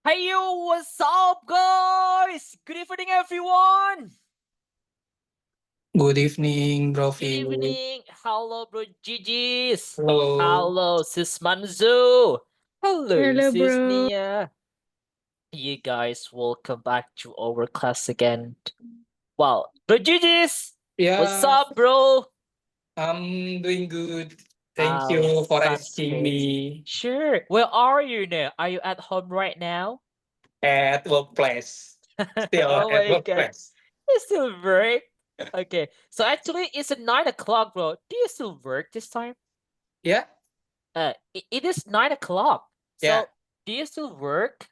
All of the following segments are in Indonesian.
Hey yo, what's up, guys? Good evening, everyone. Good evening, Bro Good Phil. evening. Hello, bro Gigi's. Hello. Hello, sis Manzo. Hello, Hello, sis bro. Nia. You guys, welcome back to our class again. Wow, bro Gigi's. What's Yeah, up, bro? I'm doing good. Thank you for That's asking great. me Sure. Where are you now? Are you at home right now? at workplace. Still Oh at my god. workplace. You still work? Okay. So actually it's 9 o'clock, bro. Do you still work this time? Yeah, It is 9 o'clock. yeah. So do you still work?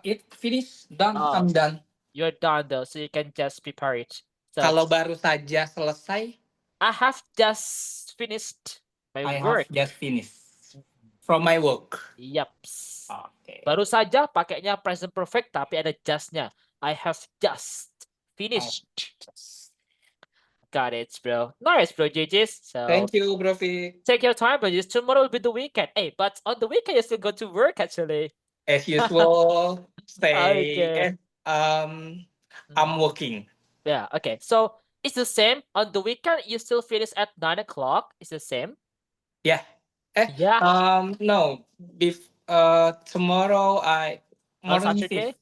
It finished, done. Oh, I'm done. you're done though, so you can just prepare it. So Kalau baru saja selesai, I have just finished my I have work. just finished from my work. Yups. Okay. Baru saja pakainya present perfect tapi ada justnya. I have just finished. Got it, bro. Nice, bro, GG's. So Thank you, Bro Phil. take your time, but tomorrow will be the weekend. Hey, but on the weekend you still go to work actually. As usual, stay Okay. I'm working. Yeah, okay. So it's the same. On the weekend you still finish at 9 o'clock. It's the same. Yeah. Yeah. No. Tomorrow I On morning Saturday. shift.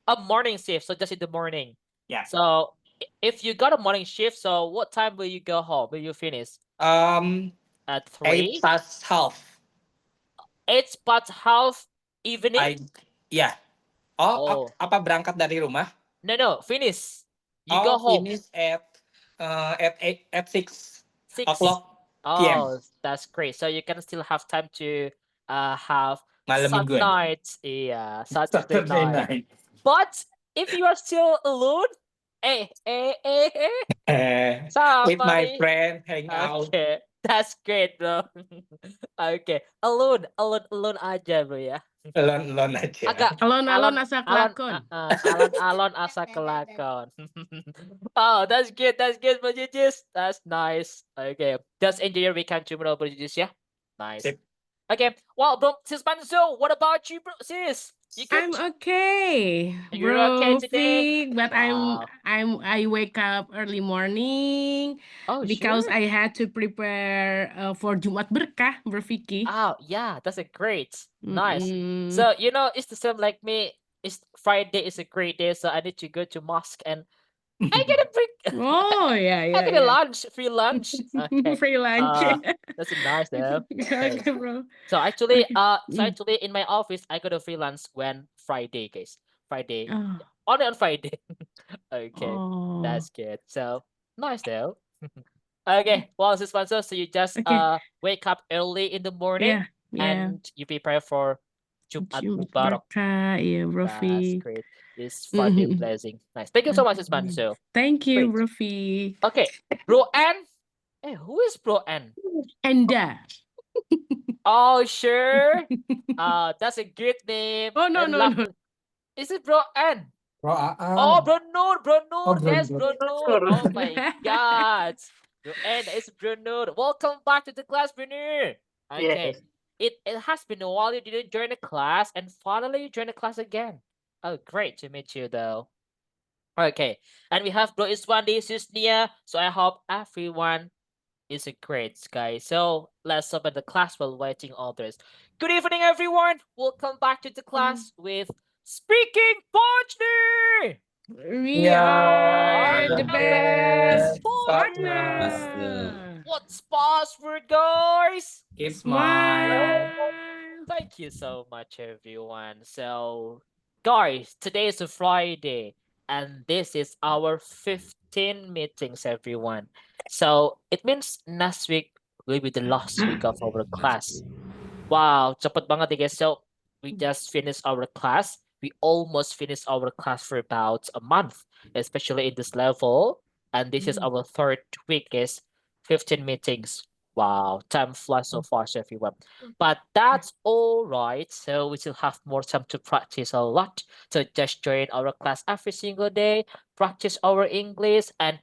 A morning shift, so just in the morning. Yeah. So if you got a morning shift, so what time will you go home? Will you finish? At Eight 3? past half. 8 past half evening? Yeah. Oh, Oh. apa berangkat dari rumah? No, finish. You go home. Finish at 6 6. o'clock p.m. Oh, that's great. So you can still have time to have Malam Sun mingguan. night, yeah, Saturday Saturday night. night. But if you are still alone, With my somebody. friend hang out. Okay, that's great, bro. Okay, alone aja, bro ya. Alone aja. Agak Alon-alon asa kelakon. alon asa kelakon. Oh, that's good, Bro Jijis. That's nice. Okay, just enjoy your weekend tomorrow, Bro Jijis, yeah? Nice. Sip. Okay, well, bro, sis Manzo, what about you, bro, sis? You good? I'm okay, You're okay bro today? Fig, but Wow. I wake up early morning Oh, because sure. I had to prepare for Jumat Berkah, bro Vicky. Oh, yeah, that's a great. Nice. Mm-mm. So, it's the same like me. It's Friday is a great day, so I need to go to mosque and I get a break. Oh yeah, I yeah, get a yeah. lunch, free lunch. Okay. Free lunch. That's nice though. Okay. Okay, bro. So actually, Mm. in my office, I got a freelance when Friday, guys. Friday, Oh, only on Friday. Okay, oh. that's good. So nice though. Okay, well, this sponsor, so you just Okay. wake up early in the morning Yeah, yeah. and you prepare for Jumat Jumat Mubarak. Berkah, yeah, bro That's Fig. great. This Friday blessing. Nice. Thank you so much, sponsor. Thank you, Great. bro Fig. Okay, Bro N. Hey, who is Bro N? Enda. Oh, sure. That's a good name. Oh, no, And no, no. is it Bro N? Bro Oh, Aan. Bro Noor, Bro Oh, Noor. Bro Yes, Noor. Bro Noor. Oh my God. Bro N is Bro Noor. Welcome back to the class, Bro Noor. Okay. Yes. It has been a while you didn't join the class, and finally you joined the class again. Oh, great to meet you though. Okay. And we have Bro Iswandi, Sis Nia. So I hope everyone is a great guy. So let's open the class while waiting others. Good evening, everyone. Welcome back to the class with Speaking Partner. We Yeah, are Are the the best best partner. partner. partner. What's password, guys? Keep Smile. smile. Thank you so much, everyone. So, guys, today is a Friday, and this is our 15 meetings, everyone. So, it means next week will be the last week of our class. Wow, cepet banget ya guys. So, we just finished our class. We almost finished our class for about a month, especially in this level. And this is our third week, guys. 15 meetings. Wow, time flies so fast, everyone. But that's all right. So we still have more time to practice a lot. So just join our class every single day, practice our English, and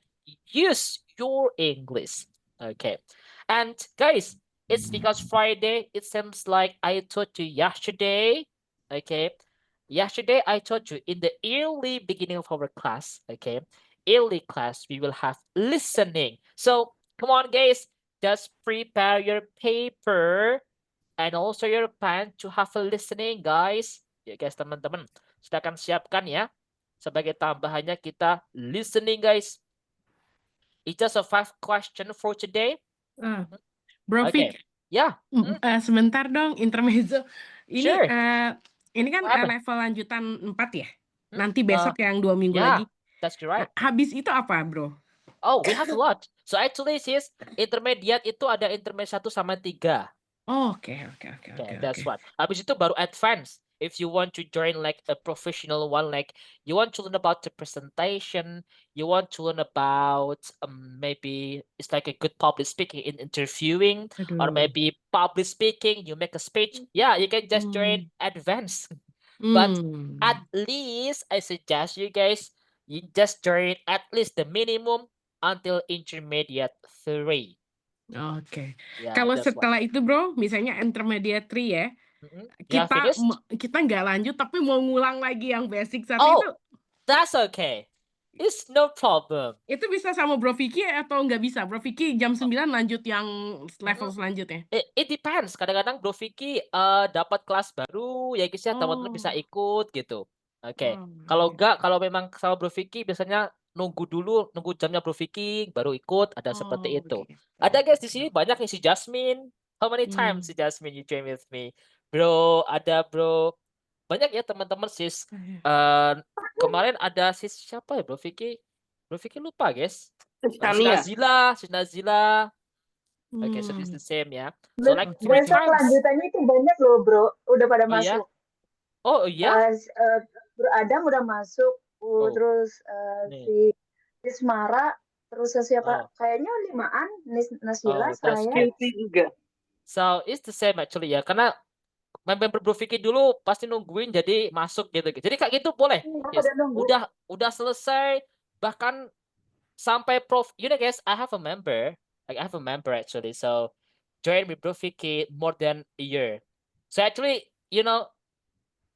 use your English. Okay. And guys, it's because Friday. It seems like I told you yesterday. Okay. yesterday I told you in the early beginning of our class, okay, early class, we will have listening. So come on, guys, just prepare your paper and also your pen to have a listening, guys. Ya guys, teman-teman, silakan siapkan ya. Sebagai tambahannya kita listening, guys. It's just a 5 question for today. Bro Okay. Fik, Yeah. sebentar dong, intermezzo. Ini Sure. ini kan What happened? level lanjutan 4 ya? Nanti besok yang 2 minggu Yeah, lagi. that's correct. Habis itu apa, bro? Oh, we have a lot. So actually, sis, intermediate itu ada intermediate 1 sama 3. Oh, oke. Okay, that's what. Habis itu baru advance. If you want to join like a professional one, like you want to learn about the presentation, you want to learn about maybe it's like a good public speaking in interviewing, or maybe public speaking, you make a speech. Yeah, you can just join advance. But at least I suggest you guys, you just join at least the minimum until intermediate 3. Oke. Yeah, Kalau that's what. setelah itu, bro, misalnya intermediate 3 ya, Yeah, finished? kita nggak lanjut tapi mau ngulang lagi yang basic 1 Oh, itu. that's okay. It's no problem. Itu bisa sama Bro Vicky atau nggak bisa? Bro Vicky jam 9 lanjut yang level selanjutnya. It depends. Kadang-kadang Bro Vicky dapat kelas baru, ya guys ya, teman-teman bisa ikut gitu. Oke. Kalau enggak, kalau memang sama Bro Vicky biasanya nunggu jamnya Bro Vicky baru ikut, ada seperti itu. Ada guys di sini banyak nih, si Jasmine. How many times si Jasmine you join with me? Bro, ada Bro. Banyak ya teman-teman sis. Kemarin ada sis siapa ya Bro Vicky? Bro Vicky lupa guys. Sis Nazila. Okay, so it's the same ya. So like 3 Besok times. lanjutannya itu banyak loh, bro. Udah pada Oh iya? masuk. Oh iya? Bro Adam udah masuk. Terus si Ismara. Terus siapa? Kayaknya 5-an. Nasila, saya. juga. So it's the same actually ya. Karena member Bro Vicky dulu pasti nungguin jadi masuk gitu. Jadi kayak gitu boleh. Yes. Udah selesai, bahkan sampai prof. You know guys, I have a member. Like I have a member actually. So join with Bro Vicky more than a year. So actually, you know,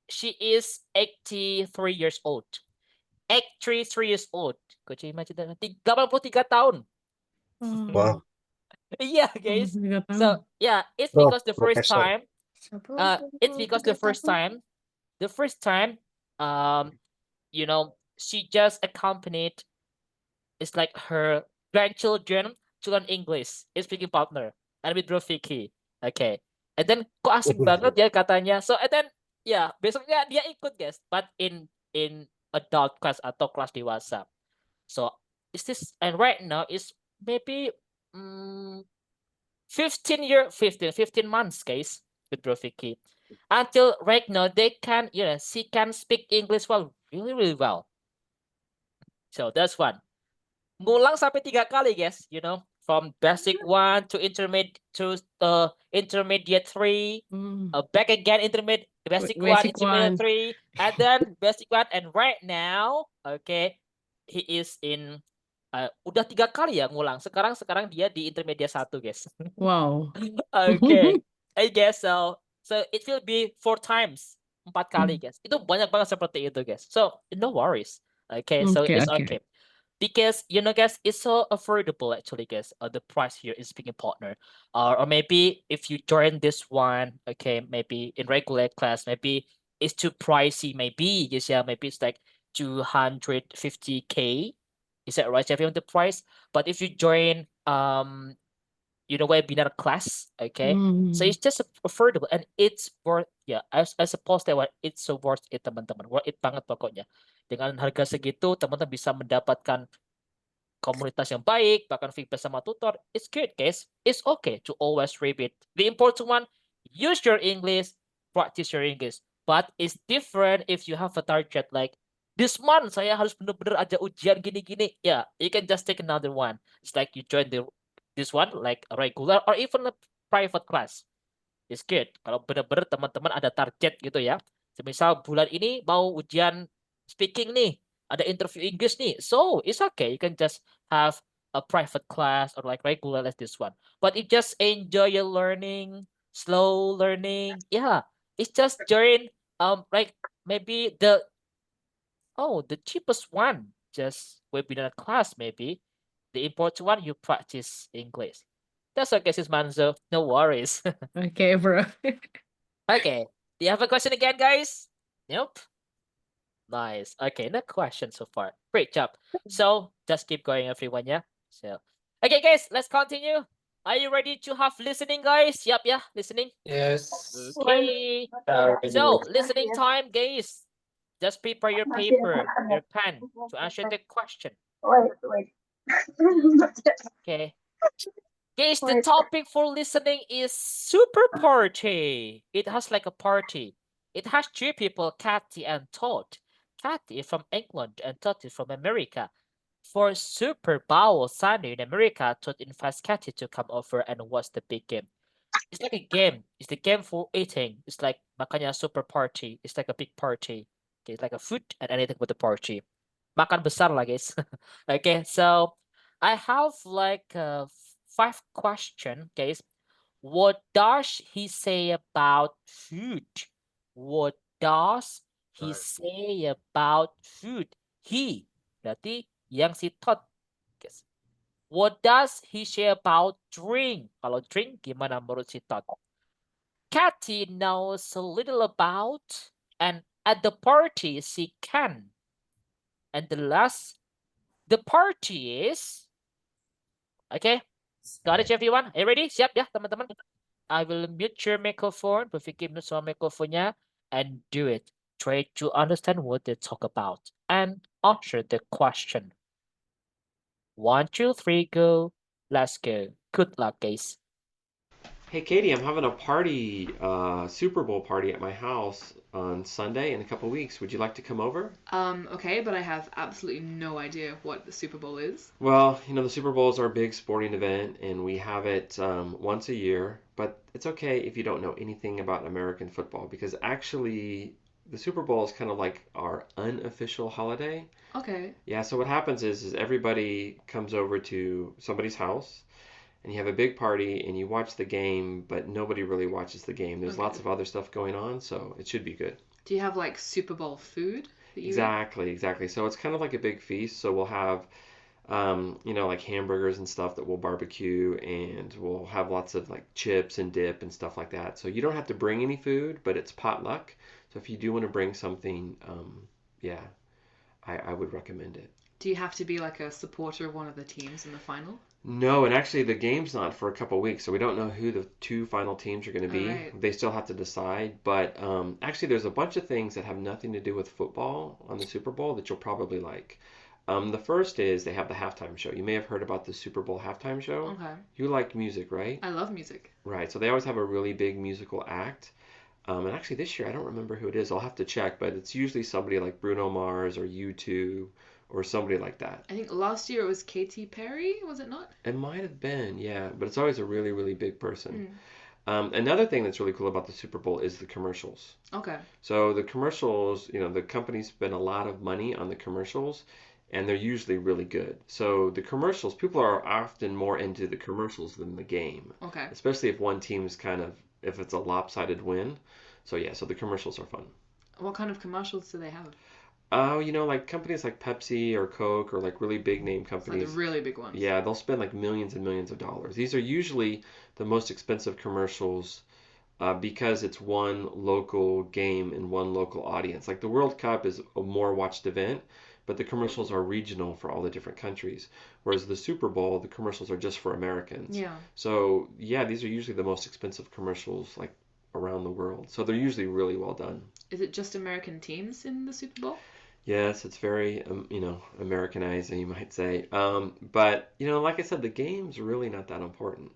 she is 83 years old. 83 years old. Could you imagine that? 83 tahun. Wow. Yeah, guys. So yeah, it's because the first time. It's because the first time, you know, she just accompanied. It's like her grandchildren to learn English. It's speaking partner and with Bro Vicky. Okay, and then kok asik banget ya katanya. So and then yeah, besoknya dia ikut guys, but in adult class atau kelas dewasa. So is this, and right now is maybe 15 months guys with Bro Vicky. Until right now they can, you know, she can speak English really well. So that's one. Ngulang sampai 3 kali guys, you know, from basic 1 to intermediate 3, back again basic 1, intermediate 3, and then basic 1, and right now, okay, he is in udah 3 kali ya ngulang. Sekarang dia di intermediate 1 guys. Wow. Okay, I guess so. So it will be 4 times, 4 kali guys. Itu banyak banget seperti itu guys. So no worries. Okay, so it's okay. Because you know guys, it's so affordable actually guys. The price here is speaking partner, or maybe if you join this one, okay, maybe in regular class, maybe it's too pricey. Maybe yes, yeah, maybe it's like 250K. Is that right, everyone? The price, but if you join you know, webinar class, okay, so it's just affordable and it's worth, yeah, I suppose that it's so worth it teman-teman, worth it banget pokoknya. Dengan harga segitu teman-teman bisa mendapatkan komunitas yang baik, bahkan feedback sama tutor. It's good guys, it's okay to always repeat. The important one, use your English, practice your English, but it's different if you have a target like this month saya harus bener-bener aja ujian gini-gini. Yeah, you can just take another one. It's like you join this one like a regular or even a private class. It's good kalau benar-benar teman-teman ada target gitu ya. Semisal bulan ini mau ujian speaking nih, ada interview English nih. So it's okay, you can just have a private class or like regular as this one. But you just enjoy your learning, slow learning. Yeah, it's just join like maybe the cheapest one, just webinar class maybe. The important one, you practice English. That's okay, Sis Manzo. No worries. Okay, bro. Okay. Do you have a question again, guys? Nope. Nice. Okay, no question so far. Great job. So just keep going, everyone. Yeah. So, okay, guys, let's continue. Are you ready to have listening, guys? Yep, yeah, listening. Yes. Okay. So listening time, guys. Just prepare your paper, your pen to answer the question. Wait. Okay. Guys, the Wait. topic for listening is super party. It has like a party. It has three people, Kathy and Todd. Kathy is from England and Todd is from America. For Super Bowl Sunday in America, Todd invites Kathy to come over and watch the big game. It's like a game. It's the game for eating. It's like makanya super party. It's like a big party. Okay, it's like a food and anything with the party. Makan besar lah, guys. Okay, so I have like 5 questions, guys. What does he say about food? What does he say about food? He, berarti yang si Todd, guys. What does he say about drink? Kalau drink gimana menurut si Todd? Kathy knows a little about, and at the party she can. And the last, the party is, okay, got it everyone? Are you ready? Siap ya teman-teman? I will mute your microphone, berpikir mute semua mikrofonnya, and do it. Try to understand what they talk about and answer the question. 1, 2, 3, go. Let's go. Good luck, guys. Hey Katie, I'm having a party, Super Bowl party at my house on Sunday in a couple weeks. Would you like to come over? Okay, but I have absolutely no idea what the Super Bowl is. Well, the Super Bowl is our big sporting event, and we have it once a year. But it's okay if you don't know anything about American football, because actually the Super Bowl is kind of like our unofficial holiday. Okay. Yeah, so what happens is everybody comes over to somebody's house, and you have a big party and you watch the game, but nobody really watches the game. There's lots of other stuff going on, so it should be good. Do you have like Super Bowl food that you eat? Exactly. So it's kind of like a big feast. So we'll have, like hamburgers and stuff that we'll barbecue, and we'll have lots of like chips and dip and stuff like that. So you don't have to bring any food, but it's potluck. So if you do want to bring something, I would recommend it. Do you have to be like a supporter of one of the teams in the final? No, and actually the game's not for a couple weeks, so we don't know who the 2 final teams are going to be. Right. They still have to decide, but actually there's a bunch of things that have nothing to do with football on the Super Bowl that you'll probably like. The first is they have the halftime show. You may have heard about the Super Bowl halftime show. Okay. You like music, right? I love music. Right, so they always have a really big musical act. And actually this year, I don't remember who it is. I'll have to check, but it's usually somebody like Bruno Mars or U2 or somebody like that. I think last year it was Katy Perry, was it not? It might have been, yeah, but it's always a really, really big person. Another thing that's really cool about the Super Bowl is the commercials. Okay. So the commercials, the companies spend a lot of money on the commercials, and they're usually really good. So the commercials, people are often more into the commercials than the game. Okay. Especially if one team's if it's a lopsided win. So yeah, so the commercials are fun. What kind of commercials do they have? Oh, like companies like Pepsi or Coke or like really big name Like companies. the really big ones. Yeah, they'll spend like millions and millions of dollars. These are usually the most expensive commercials because it's one local game and one local audience. Like the World Cup is a more watched event, but the commercials are regional for all the different countries. Whereas the Super Bowl, the commercials are just for Americans. Yeah. So yeah, these are usually the most expensive commercials like around the world. So they're usually really well done. Is it just American teams in the Super Bowl? Yes, it's very, Americanized, you might say. But, like I said, the game's really not that important.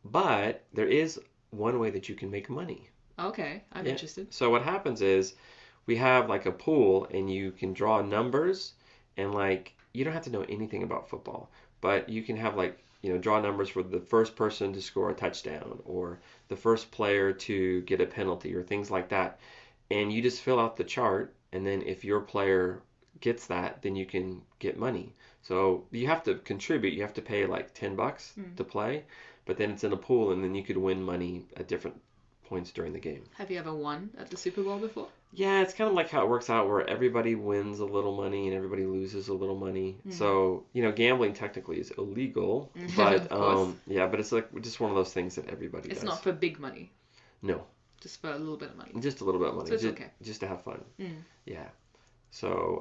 But there is one way that you can make money. Okay, I'm interested. So what happens is we have like a pool and you can draw numbers and like, you don't have to know anything about football, but you can have like, draw numbers for the first person to score a touchdown or the first player to get a penalty or things like that. And you just fill out the chart, and then if your player gets that, then you can get money. So you have to contribute. You have to pay like $10 to play, but then it's in a pool, and then you could win money at different points during the game. Have you ever won at the Super Bowl before? Yeah, it's kind of like how it works out where everybody wins a little money and everybody loses a little money. So, gambling technically is illegal, but Of course. yeah, but it's like just one of those things that everybody It's does. not for big money, No, just for a little bit of money. just a little bit of money. So it's just, okay. just to have fun. Mm. Yeah. So,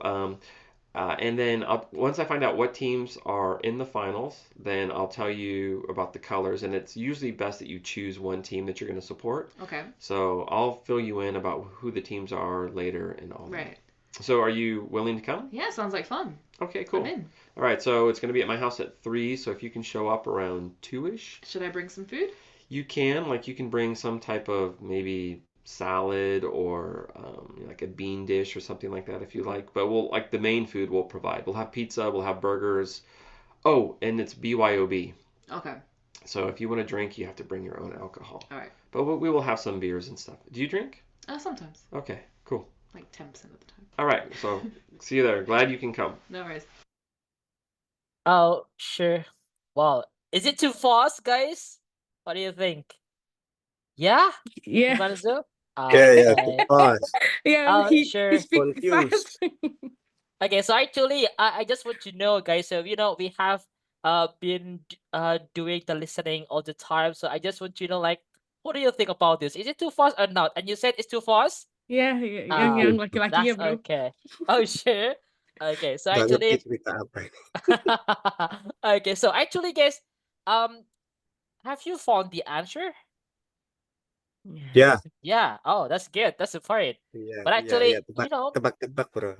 and then once I find out what teams are in the finals, then I'll tell you about the colors. And it's usually best that you choose one team that you're going to support. Okay. So I'll fill you in about who the teams are later and all that. Right. So are you willing to come? Yeah, sounds like fun. Okay, cool. I'm in. All right, so it's going to be at my house at 3. So if you can show up around 2-ish, Should I bring some food? you can. Like you can bring some type of maybe salad or like a bean dish or something like that if you like. But we'll like the main food we'll provide. We'll have pizza, we'll have burgers. Oh, and it's BYOB. Okay. So if you want to drink, you have to bring your own alcohol. All right. But we will have some beers and stuff. Do you drink? Sometimes. Okay, cool. Like 10% of the time. All right, so see you there. Glad you can come. No worries. Oh, sure. Wow. Is it too fast, guys? What do you think? Yeah? Yeah. Manzo? Yeah, Okay. fast. Yeah, Oh, he sure. speaks Confused. fast. Okay, so actually, I just want to know, guys. So we have been doing the listening all the time. So I just want to know, like, what do you think about this? Is it too fast or not? And you said it's too fast? Yeah, yang laki-lakinya, That's bro. okay. Oh, sure. Okay, so Nggak ngerti actually, cerita apa ini. okay, so actually, guys, have you found the answer? Ya, Yeah. Oh, that's good. That's the part. iya, But iya, actually, iya. Tebak-tebak, bro.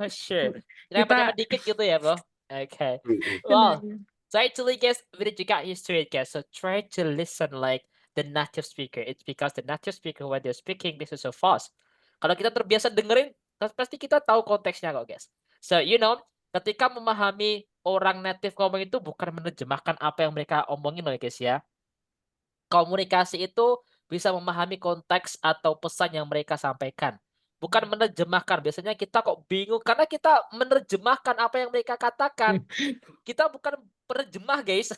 sure. Kita Nyampe dikit gitu ya, bro. Okay. Mm-mm. Well, so actually, guys, we need to get used to it, guys. So try to listen like the native speaker. It's because the native speaker, when they're speaking, this is so fast. Kalau kita terbiasa dengerin, pasti kita tahu konteksnya kok, guys. So, ketika memahami orang native ngomong itu bukan menerjemahkan apa yang mereka omongin loh, guys ya. Komunikasi itu bisa memahami konteks atau pesan yang mereka sampaikan. Bukan menerjemahkan. Biasanya kita kok bingung karena kita menerjemahkan apa yang mereka katakan. Kita bukan penerjemah, guys.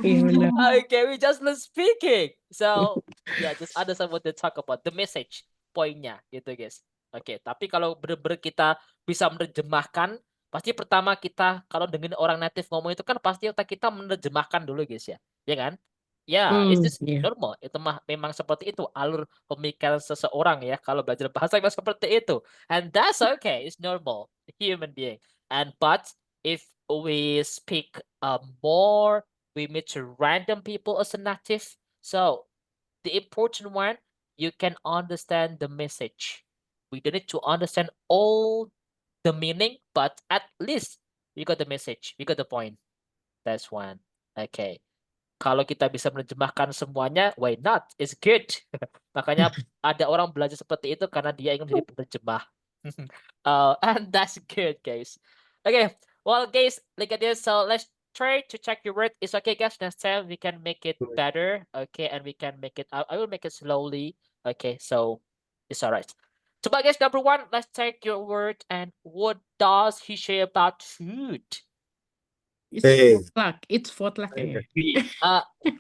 Iya benar. Okay, we just learn speaking. So, yeah, just understand what they talk about. The message, poinnya gitu, guys. Oke, tapi kalau benar-benar kita bisa menerjemahkan, pasti pertama kita kalau dengerin orang native ngomong itu kan pasti otak kita menerjemahkan dulu, guys ya. Ya kan? Ya, it's just Yeah. normal. Itu memang seperti itu alur pemikiran seseorang ya. Kalau belajar bahasa memang seperti itu. And that's okay. It's normal. Human being. But if we speak more, we meet random people as a native. So the important one, you can understand the message. We don't need to understand all the meaning, but at least we got the message. We got the point. That's one. Okay. Kalau kita bisa menerjemahkan semuanya, why not? It's good. Makanya ada orang belajar seperti itu karena dia ingin menjadi penerjemah. And that's good, guys. Okay, well, guys, look at this. So let's try to check your word. It's okay, guys. Next time we can make it better. Okay, and we can make it. I will make it slowly. Okay, so it's all right. So, guys, number 1, let's take your word. And what does he say about food? It's Hey. potluck. It's potluck.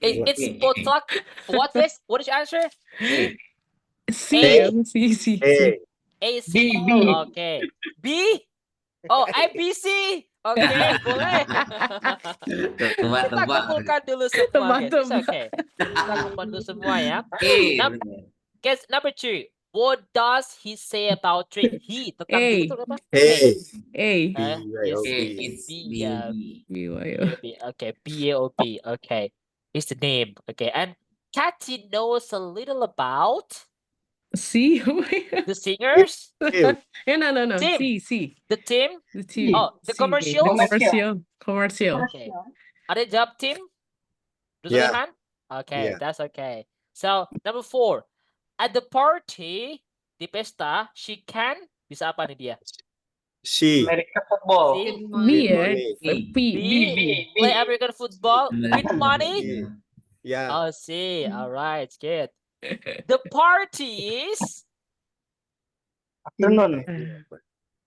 It's potluck. What is? What is your answer? B. C. A, C. Okay. B. Oh, ABC. Okay, boleh. Kita kumpulkan dulu semua, guys. It's okay. Kita kumpulkan dulu semua ya. Guys, number 2. What does he say about drink? He tentang A. itu apa? It's B. BYOB. Okay, BAOB. Okay, it's the name. Okay, and Cathy knows a little about C. the singers. No. Team. C. The team. The team. Oh, the commercials. Commercial. Okay. Ada jawab tim? Yeah. Tulisan? Okay, Yeah. that's okay. So number 4. At the party, di pesta, she can bisa apa nih dia? C. American football. B ya. B. B. Play American football with money. Yeah. Oh, C. All right, good. The party is. Afternoon.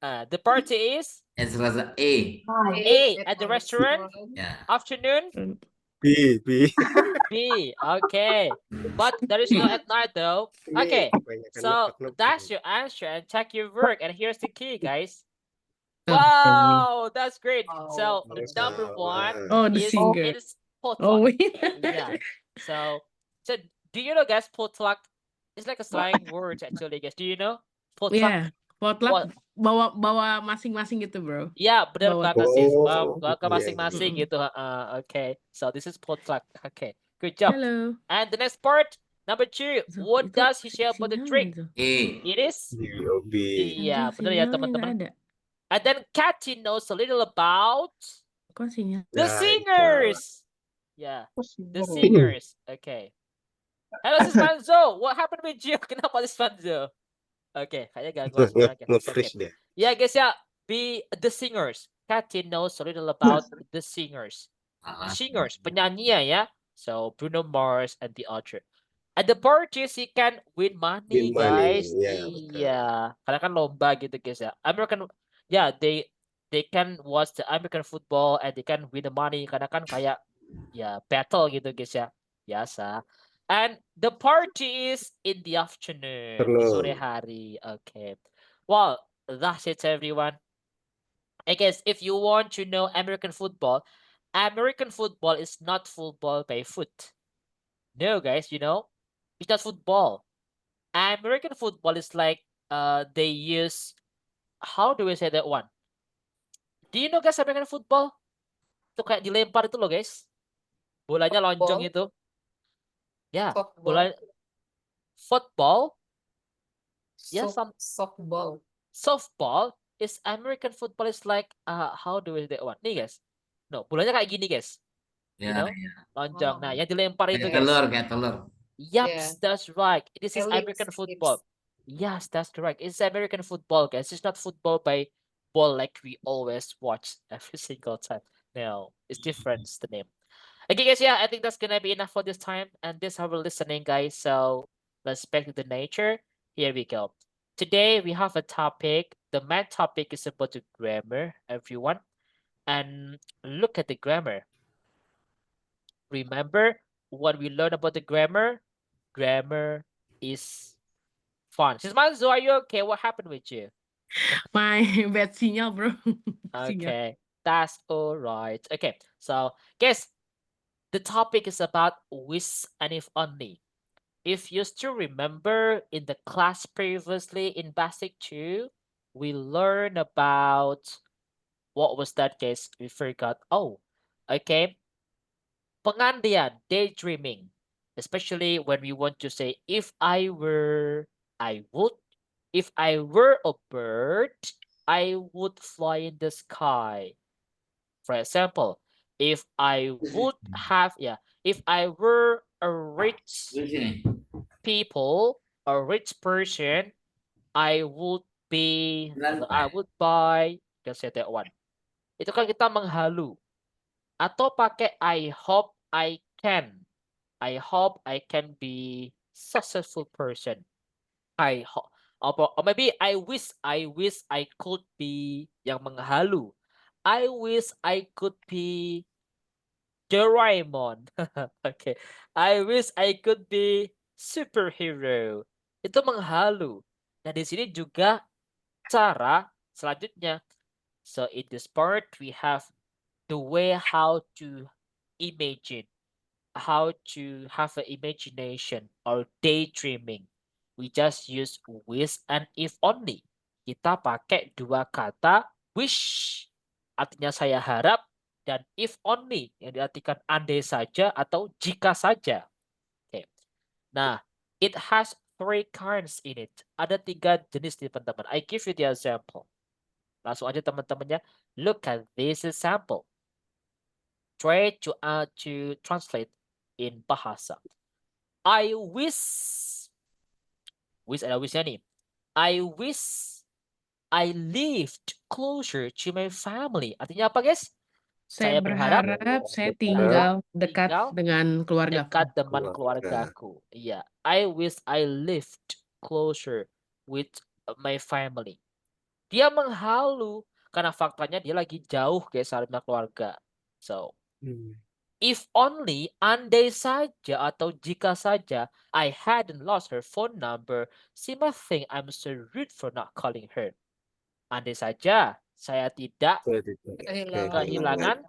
The party is. It's was A. A at the restaurant. Yeah. Afternoon. B. B. Okay. But there is no at night though. Okay. Kebanyakan So nebak nebak. that's your answer and check your work. And here's the key, guys. Okay. Wow, that's great. So Wow. the number one Oh, the is singer. it is Oh, potluck. wait. Yeah. So do you know, guys, potluck? It's like a slang word actually, guys. Do you know? Potluck. Yeah, potluck What? bawa masing-masing gitu, bro. Ya, benar Bawa. banget sis. Oh, Bawa ke iya, masing-masing iya. gitu. Okay. So this is potluck. Okay. Good job. Halo. And the next part, number 2. So, What itu does he say about the sinyalnya drink? itu. It is? B. Iya, Anjing, benar ya sinyalnya nggak teman-teman. ada. And then Cathy knows a little about Kok sinyal? the Nah, singers. Yeah, the singers. Okay. Hello, Sis Manzo. What happened with you? Kenapa Sis Manzo? Okay, kayaknya gangguan suara. Nge-freeze deh. Yeah, guys, yeah. Be the singers. Cathy knows a little about the singers. Singers, penyanyi ya. So Bruno Mars and the other. At the parties, you can win money, Win money, guys. yeah, Iya, karena kan lomba gitu, guys ya. They can watch the American football and they can win the money karena kan kayak ya battle gitu, guys ya. Biasa. And the party is in the afternoon, di sore hari. Okay. Well, that's it, everyone. I guess if you want to know American football is not football by foot. No, guys, it's not football. American football is like they use, how do we say that one? Do you know, guys, American football? Itu kayak dilempar itu loh, guys. Bolanya lonjong itu. Ya, bola football. Yeah, Softball. Softball is American football is like how do we say that one? Nih, guys. No, bolanya kayak gini, guys. Lonjong. Nah, yang dilempar itu, guys. Kayak telur. Yes, that's right. This is American football. Yes, that's correct. It's American football, guys. It's not football by ball like we always watch every single time. No, it's different, the name. Okay, guys, yeah, I think that's gonna be enough for this time. And this how we're listening, guys. So let's back to the nature. Here we go. Today we have a topic. The main topic is about the grammar, everyone. And look at the grammar. Remember what we learned about the grammar? Grammar is fun. Sis Manzo, are you okay? What happened with you? My bad sinyal, bro. Okay, that's all right. Okay, so guys, the topic is about with and if only. If you still remember in the class previously in Basic 2, we learned about, what was that, guys? We forgot. Oh, okay. Pengandian, daydreaming. Especially when we want to say, if I were, I would. If I were a bird, I would fly in the sky. For example, if I would have, if I were a rich people, a rich person, I would buy, just say that one. Itu kan kita menghalu. Atau pakai I hope I can. I hope I can be successful person. I hope. Or maybe I wish I could be, yang menghalu. I wish I could be Doraemon. Okay. I wish I could be superhero. Itu menghalu. Nah, di sini juga cara selanjutnya. So in this part we have the way how to imagine, how to have an imagination or daydreaming. We just use wish and if only. Kita pakai dua kata wish, artinya saya harap, dan if only, yang diartikan andai saja atau jika saja. Okay. Nah, it has 3 kinds in it. Ada 3 jenis nih, teman-teman. I give you the example. Langsung aja teman-temannya. Look at this example. Try to translate in bahasa. I wish ada wishnya nih. I wish I lived closer to my family. Artinya apa, guys? Saya berharap saya tinggal dekat dengan keluarga. Dekat dengan keluargaku. Iya. I wish I lived closer with my family. Dia menghalu karena faktanya dia lagi jauh, guys, sama keluarga. So, If only, andai saja atau jika saja I hadn't lost her phone number, she might think I'm so rude for not calling her. Andai saja saya tidak kehilangan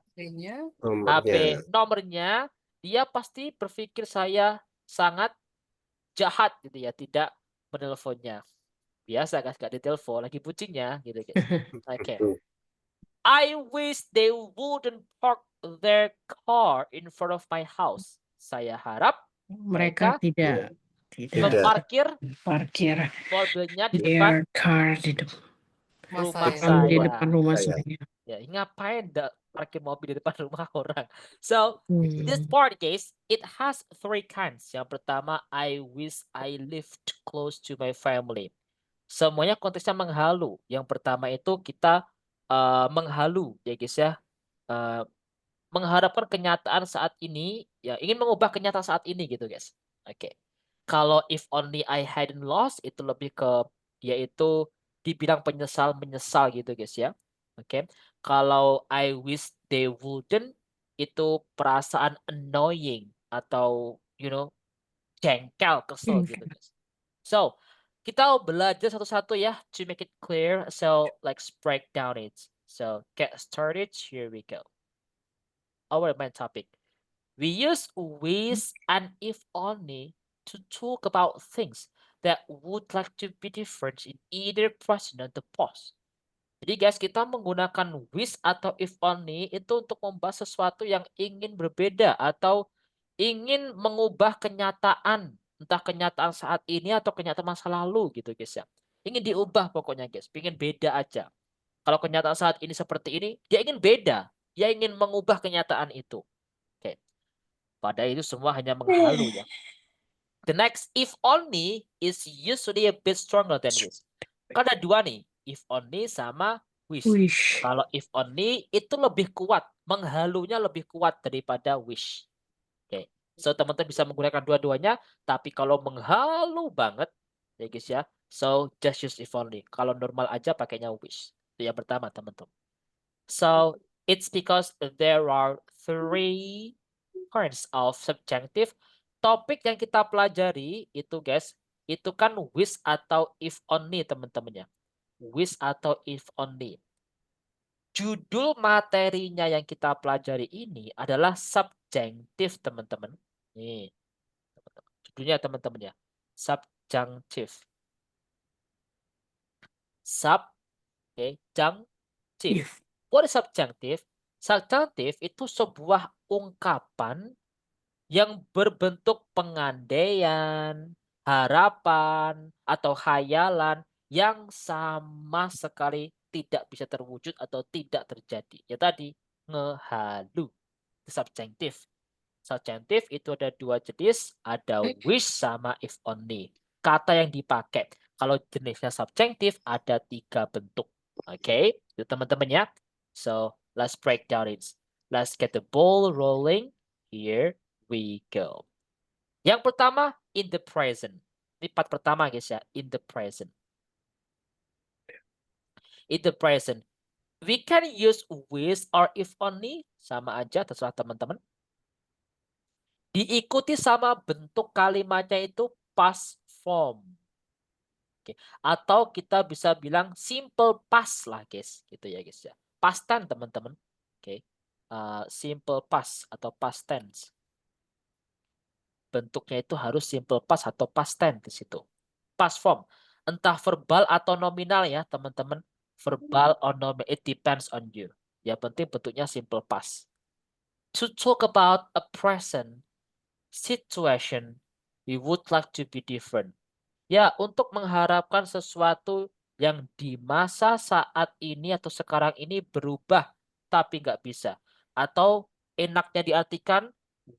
HP nomornya, dia pasti berpikir saya sangat jahat gitu ya, tidak menelponnya. Biasa guys, gak ditelepon, lagi bucinnya gitu guys. Oke. I wish they wouldn't park their car in front of my house. Saya harap Mereka tidak memarkir mobilnya di depan rumah saya. Di depan rumah saya. Ya, ngapain parkir mobil di depan rumah orang? So, this part guys, it has 3 kinds. Yang pertama, I wish I lived close to my family. Semuanya konteksnya menghalu. Yang pertama itu kita menghalu ya guys ya. Mengharapkan kenyataan saat ini, ya ingin mengubah kenyataan saat ini gitu guys. Oke. Kalau if only I hadn't lost itu lebih ke dia itu dibilang menyesal gitu guys ya. Oke. Kalau I wish they wouldn't itu perasaan annoying atau jengkel, kesel gitu guys. So, kita belajar satu-satu ya to make it clear. So, let's break down it. So, get started. Here we go. Our main topic. We use wish and if only to talk about things that would like to be different in either present or the past. Jadi guys, kita menggunakan wish atau if only itu untuk membahas sesuatu yang ingin berbeda atau ingin mengubah kenyataan, entah kenyataan saat ini atau kenyataan masa lalu gitu guys ya. Ingin diubah pokoknya guys, ingin beda aja. Kalau kenyataan saat ini seperti ini, dia ingin beda, dia ingin mengubah kenyataan itu. Oke. Padahal itu semua hanya menghalu ya. The next if only is usually a bit stronger than wish. Kan ada 2 nih, if only sama wish. Kalau if only itu lebih kuat, menghalunya lebih kuat daripada wish. Oke. So teman-teman bisa menggunakan dua-duanya, tapi kalau menghalu banget ya guys ya. So just use if only. Kalau normal aja pakainya wish. Itu yang pertama teman-teman. So it's because there are 3 kinds of subjunctive. Topik yang kita pelajari itu guys, itu kan wish atau if only teman-teman ya. Wish atau if only. Judul materinya yang kita pelajari ini adalah subjunctive teman-teman. Nih, judulnya teman-teman ya. Subjunctive. Subjunctive. What is subjunctive? Subjunctive itu sebuah ungkapan yang berbentuk pengandaian, harapan, atau khayalan yang sama sekali tidak bisa terwujud atau tidak terjadi. Ya tadi, ngehalu. Subjunctive. Subjunctive itu ada 2 jenis, ada wish sama if only. Kata yang dipakai. Kalau jenisnya subjunctive ada 3 bentuk. Oke, itu teman-teman ya. So, let's break down it. Let's get the ball rolling. Here we go. Yang pertama, in the present. Ini part pertama guys ya, in the present. In the present. We can use wish or if only, sama aja terserah teman-teman. Diikuti sama bentuk kalimatnya itu past form. Oke. Atau kita bisa bilang simple past lah guys, gitu ya guys ya. Past tense teman-teman. Oke. Simple past atau past tense. Bentuknya itu harus simple past atau past tense di situ. Past form. Entah verbal atau nominal ya teman-teman. Verbal or nominal, it depends on you. Yang penting bentuknya simple past. To talk about a present situation, we would like to be different. Ya, untuk mengharapkan sesuatu yang di masa saat ini atau sekarang ini berubah, tapi nggak bisa. Atau enaknya diartikan,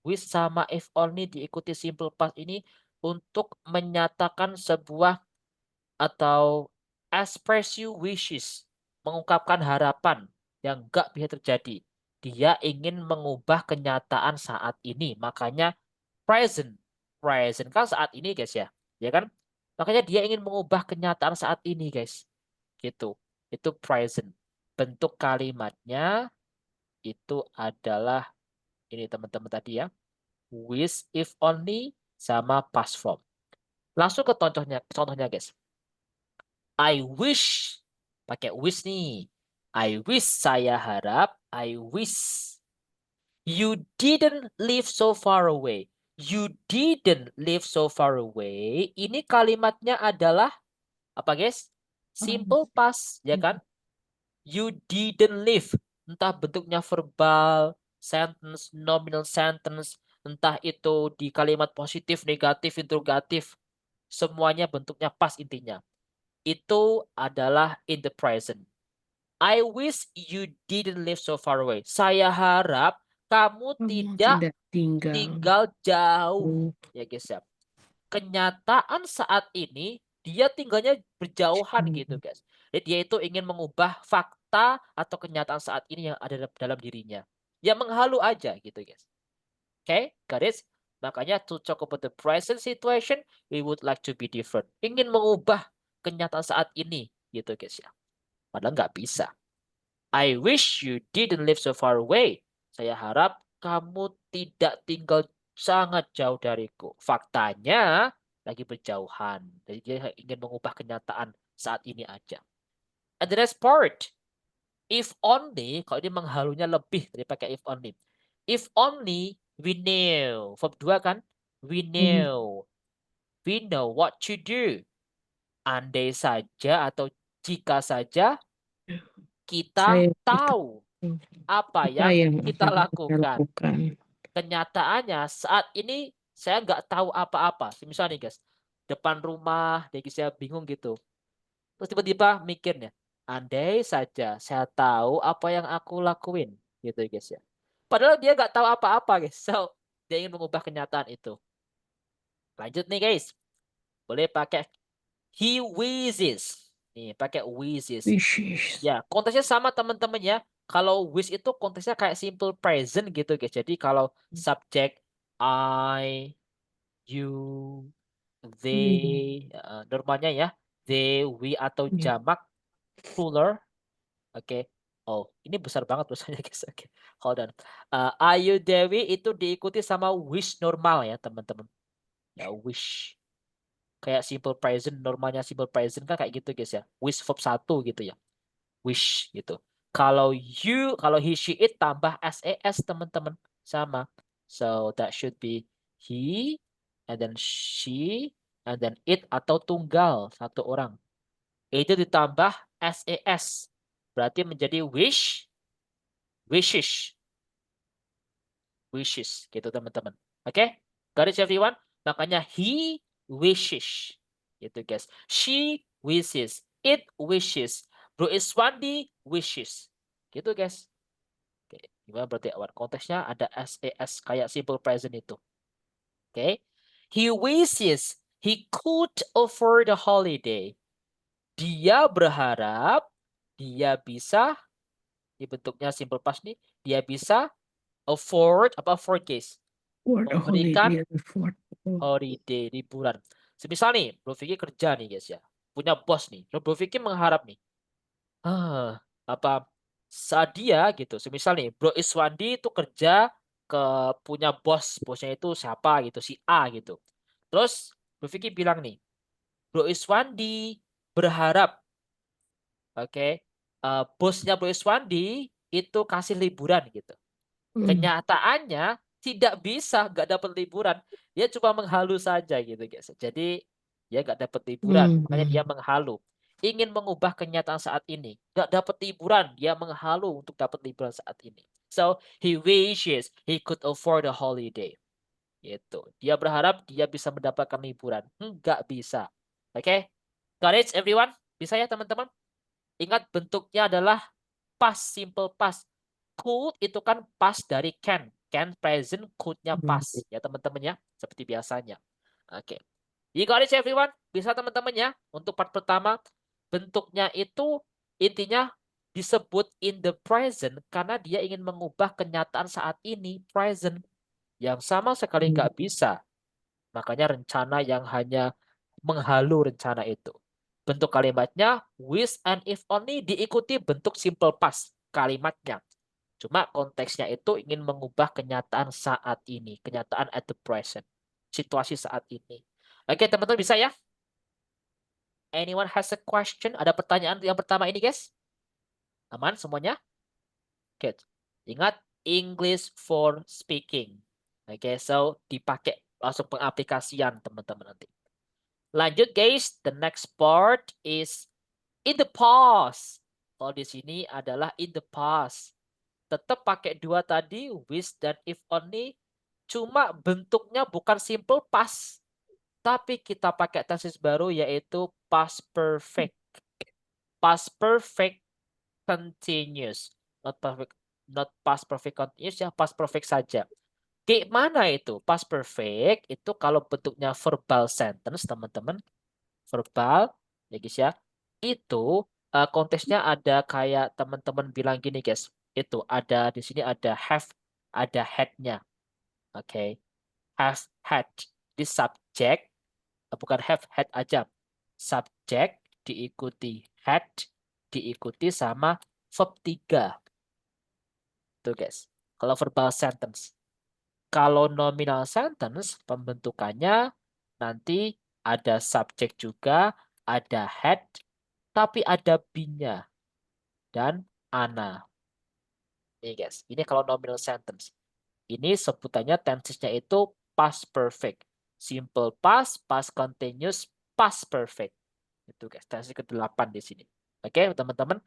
wish sama if only diikuti simple past ini untuk menyatakan sebuah atau express you wishes, mengungkapkan harapan yang nggak bisa terjadi. Dia ingin mengubah kenyataan saat ini, makanya present kan saat ini guys ya, ya kan? Makanya dia ingin mengubah kenyataan saat ini guys, gitu. Itu present. Bentuk kalimatnya itu adalah Ini teman-teman tadi ya. Wish, if only, sama past form. Langsung ke contohnya guys. I wish, pakai wish nih. I wish, saya harap, I wish you didn't live so far away. You didn't live so far away. Ini kalimatnya adalah apa guys? Simple past, ya kan? You didn't live. Entah bentuknya verbal, sentence, nominal sentence, entah itu di kalimat positif, negatif, interrogatif. Semuanya bentuknya past intinya. Itu adalah in the present. I wish you didn't live so far away. Saya harap kamu tidak tinggal jauh. Ya guys ya. Kenyataan saat ini dia tinggalnya berjauhan gitu guys. Jadi dia itu ingin mengubah fakta atau kenyataan saat ini yang ada dalam dirinya. Ya menghalu aja gitu guys. Oke, got it? Makanya to talk about the present situation, we would like to be different. Ingin mengubah kenyataan saat ini gitu guys ya. Padahal nggak bisa. I wish you didn't live so far away. Saya harap kamu tidak tinggal sangat jauh dariku. Faktanya lagi berjauhan. Jadi dia ingin mengubah kenyataan saat ini aja. And the next part. If only, kalau ini menghalunya lebih dari pakai if only. If only we knew. Verb 2 kan? We knew. We know what to do. Andai saja atau jika saja kita tahu apa yang kita lakukan. Kenyataannya saat ini saya nggak tahu apa-apa. Misalnya nih guys, depan rumah, dia saya bingung gitu. Terus tiba-tiba mikirnya, andai saja saya tahu apa yang aku lakuin, gitu guys ya. Padahal dia nggak tahu apa-apa guys. So dia ingin mengubah kenyataan itu. Lanjut nih guys, boleh pakai he wishes. Nih pakai wishes. Ya konteksnya sama teman-teman ya. Kalau wish itu konteksnya kayak simple present gitu guys. Jadi kalau subjek I, you, they, normalnya ya they, we atau jamak plural. Oke. Oh, ini besar banget tulisannya guys. Oke. Hold on. Ayu Dewi itu diikuti sama wish normal ya teman-teman. Ya wish. Kayak simple present, normalnya simple present kan kayak gitu guys ya. Wish verb 1 gitu ya. Wish gitu. Kalau he, she, it tambah SES teman-teman. Sama. So that should be he, and then she, and then it atau tunggal, satu orang. Itu ditambah SES. Berarti menjadi wish, wishes. Wishes gitu teman-teman. Oke? Got it everyone? Makanya he wishes. Gitu guys. She wishes. It wishes. Bro Iswandi wishes. Gitu guys. Oke, gimana berarti awan? Konteksnya ada SES kayak simple present itu. Oke. He wishes he could afford the holiday. Dia berharap dia bisa, di bentuknya simple past nih, dia bisa afford, apa afford guys? Memberikan holiday, liburan. Semisal nih, Bro Vicky kerja nih guys ya. Punya bos nih. Bro Vicky mengharap nih. Saat dia gitu. Semisal nih, Bro Iswandi itu kerja ke punya bosnya itu siapa gitu, si A gitu. Terus Bro Vicky bilang nih, Bro Iswandi berharap, oke, bosnya Bro Iswandi itu kasih liburan gitu. Kenyataannya tidak bisa, nggak dapat liburan. Dia cuma menghalu saja gitu guys. Jadi dia nggak dapat liburan, makanya dia menghalu. Ingin mengubah kenyataan saat ini, nggak dapat liburan, dia menghalu untuk dapat liburan saat ini. So he wishes he could afford a holiday. Gitu. Dia berharap dia bisa mendapatkan liburan. Nggak bisa. Oke? Got it everyone? Bisa ya teman-teman? Ingat bentuknya adalah past, simple past. Could itu kan past dari can. Can present, could-nya past. Ya teman-teman ya. Seperti biasanya. Oke. You got it everyone? Bisa teman-teman ya? Untuk part pertama, bentuknya itu intinya disebut in the present karena dia ingin mengubah kenyataan saat ini, present. Yang sama sekali nggak bisa. Makanya rencana yang hanya menghalu rencana itu. Bentuk kalimatnya wish and if only diikuti bentuk simple past kalimatnya. Cuma konteksnya itu ingin mengubah kenyataan saat ini, kenyataan at the present, situasi saat ini. Oke, teman-teman bisa ya? Anyone has a question? Ada pertanyaan yang pertama ini, guys? Aman semuanya? Good. Ingat, English for speaking. Oke, so dipakai langsung pengaplikasian teman-teman nanti. Lanjut, guys. The next part is in the past. Kalau di sini adalah in the past. Tetap pakai dua tadi, wish dan if only. Cuma bentuknya bukan simple past. Tapi kita pakai tenses baru yaitu past perfect. Past perfect continuous. Not past perfect continuous ya, past perfect saja. Gimana itu? Past perfect itu kalau bentuknya verbal sentence, teman-teman. Verbal, ya guys ya. Itu konteksnya ada kayak teman-teman bilang gini, guys. Itu ada di sini ada have, ada had-nya. Oke. Have had di subject, bukan have had aja. Subject diikuti had, diikuti sama verb 3. Tuh guys. Kalau verbal sentence. Kalau nominal sentence pembentukannya nanti ada subject juga, ada had, tapi ada be-nya dan ana. Ini guys, ini kalau nominal sentence. Ini sebutannya tensesnya itu past perfect. Simple past, past continuous, past perfect. Itu guys, tenses ke-8 di sini. Oke, teman-teman.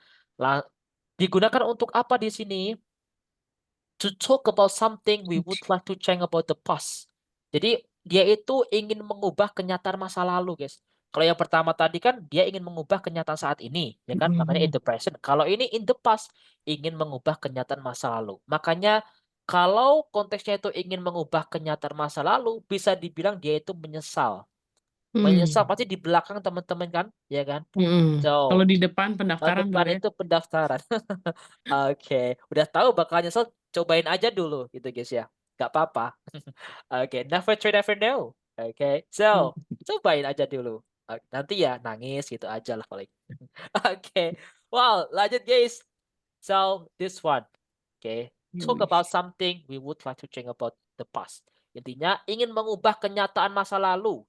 Digunakan untuk apa di sini? To talk about something we would like to change about the past. Jadi dia itu ingin mengubah kenyataan masa lalu, guys. Kalau yang pertama tadi kan dia ingin mengubah kenyataan saat ini, ya kan? Makanya in the present. Kalau ini in the past, ingin mengubah kenyataan masa lalu. Makanya kalau konteksnya itu ingin mengubah kenyataan masa lalu, bisa dibilang dia itu menyesal. Menyesal pasti di belakang teman-teman kan, ya kan? So, Kalau di depan pendaftaran depan dulu ya. itu pendaftaran. Oke, udah tahu bakal nyesel, cobain aja dulu gitu guys ya. Gak apa-apa. Oke, never try never know. Oke, so cobain aja dulu. Nanti ya nangis gitu aja lah paling. Oke, wow, lanjut guys. So this one, okay, talk about something we would like to change about the past. Intinya ingin mengubah kenyataan masa lalu.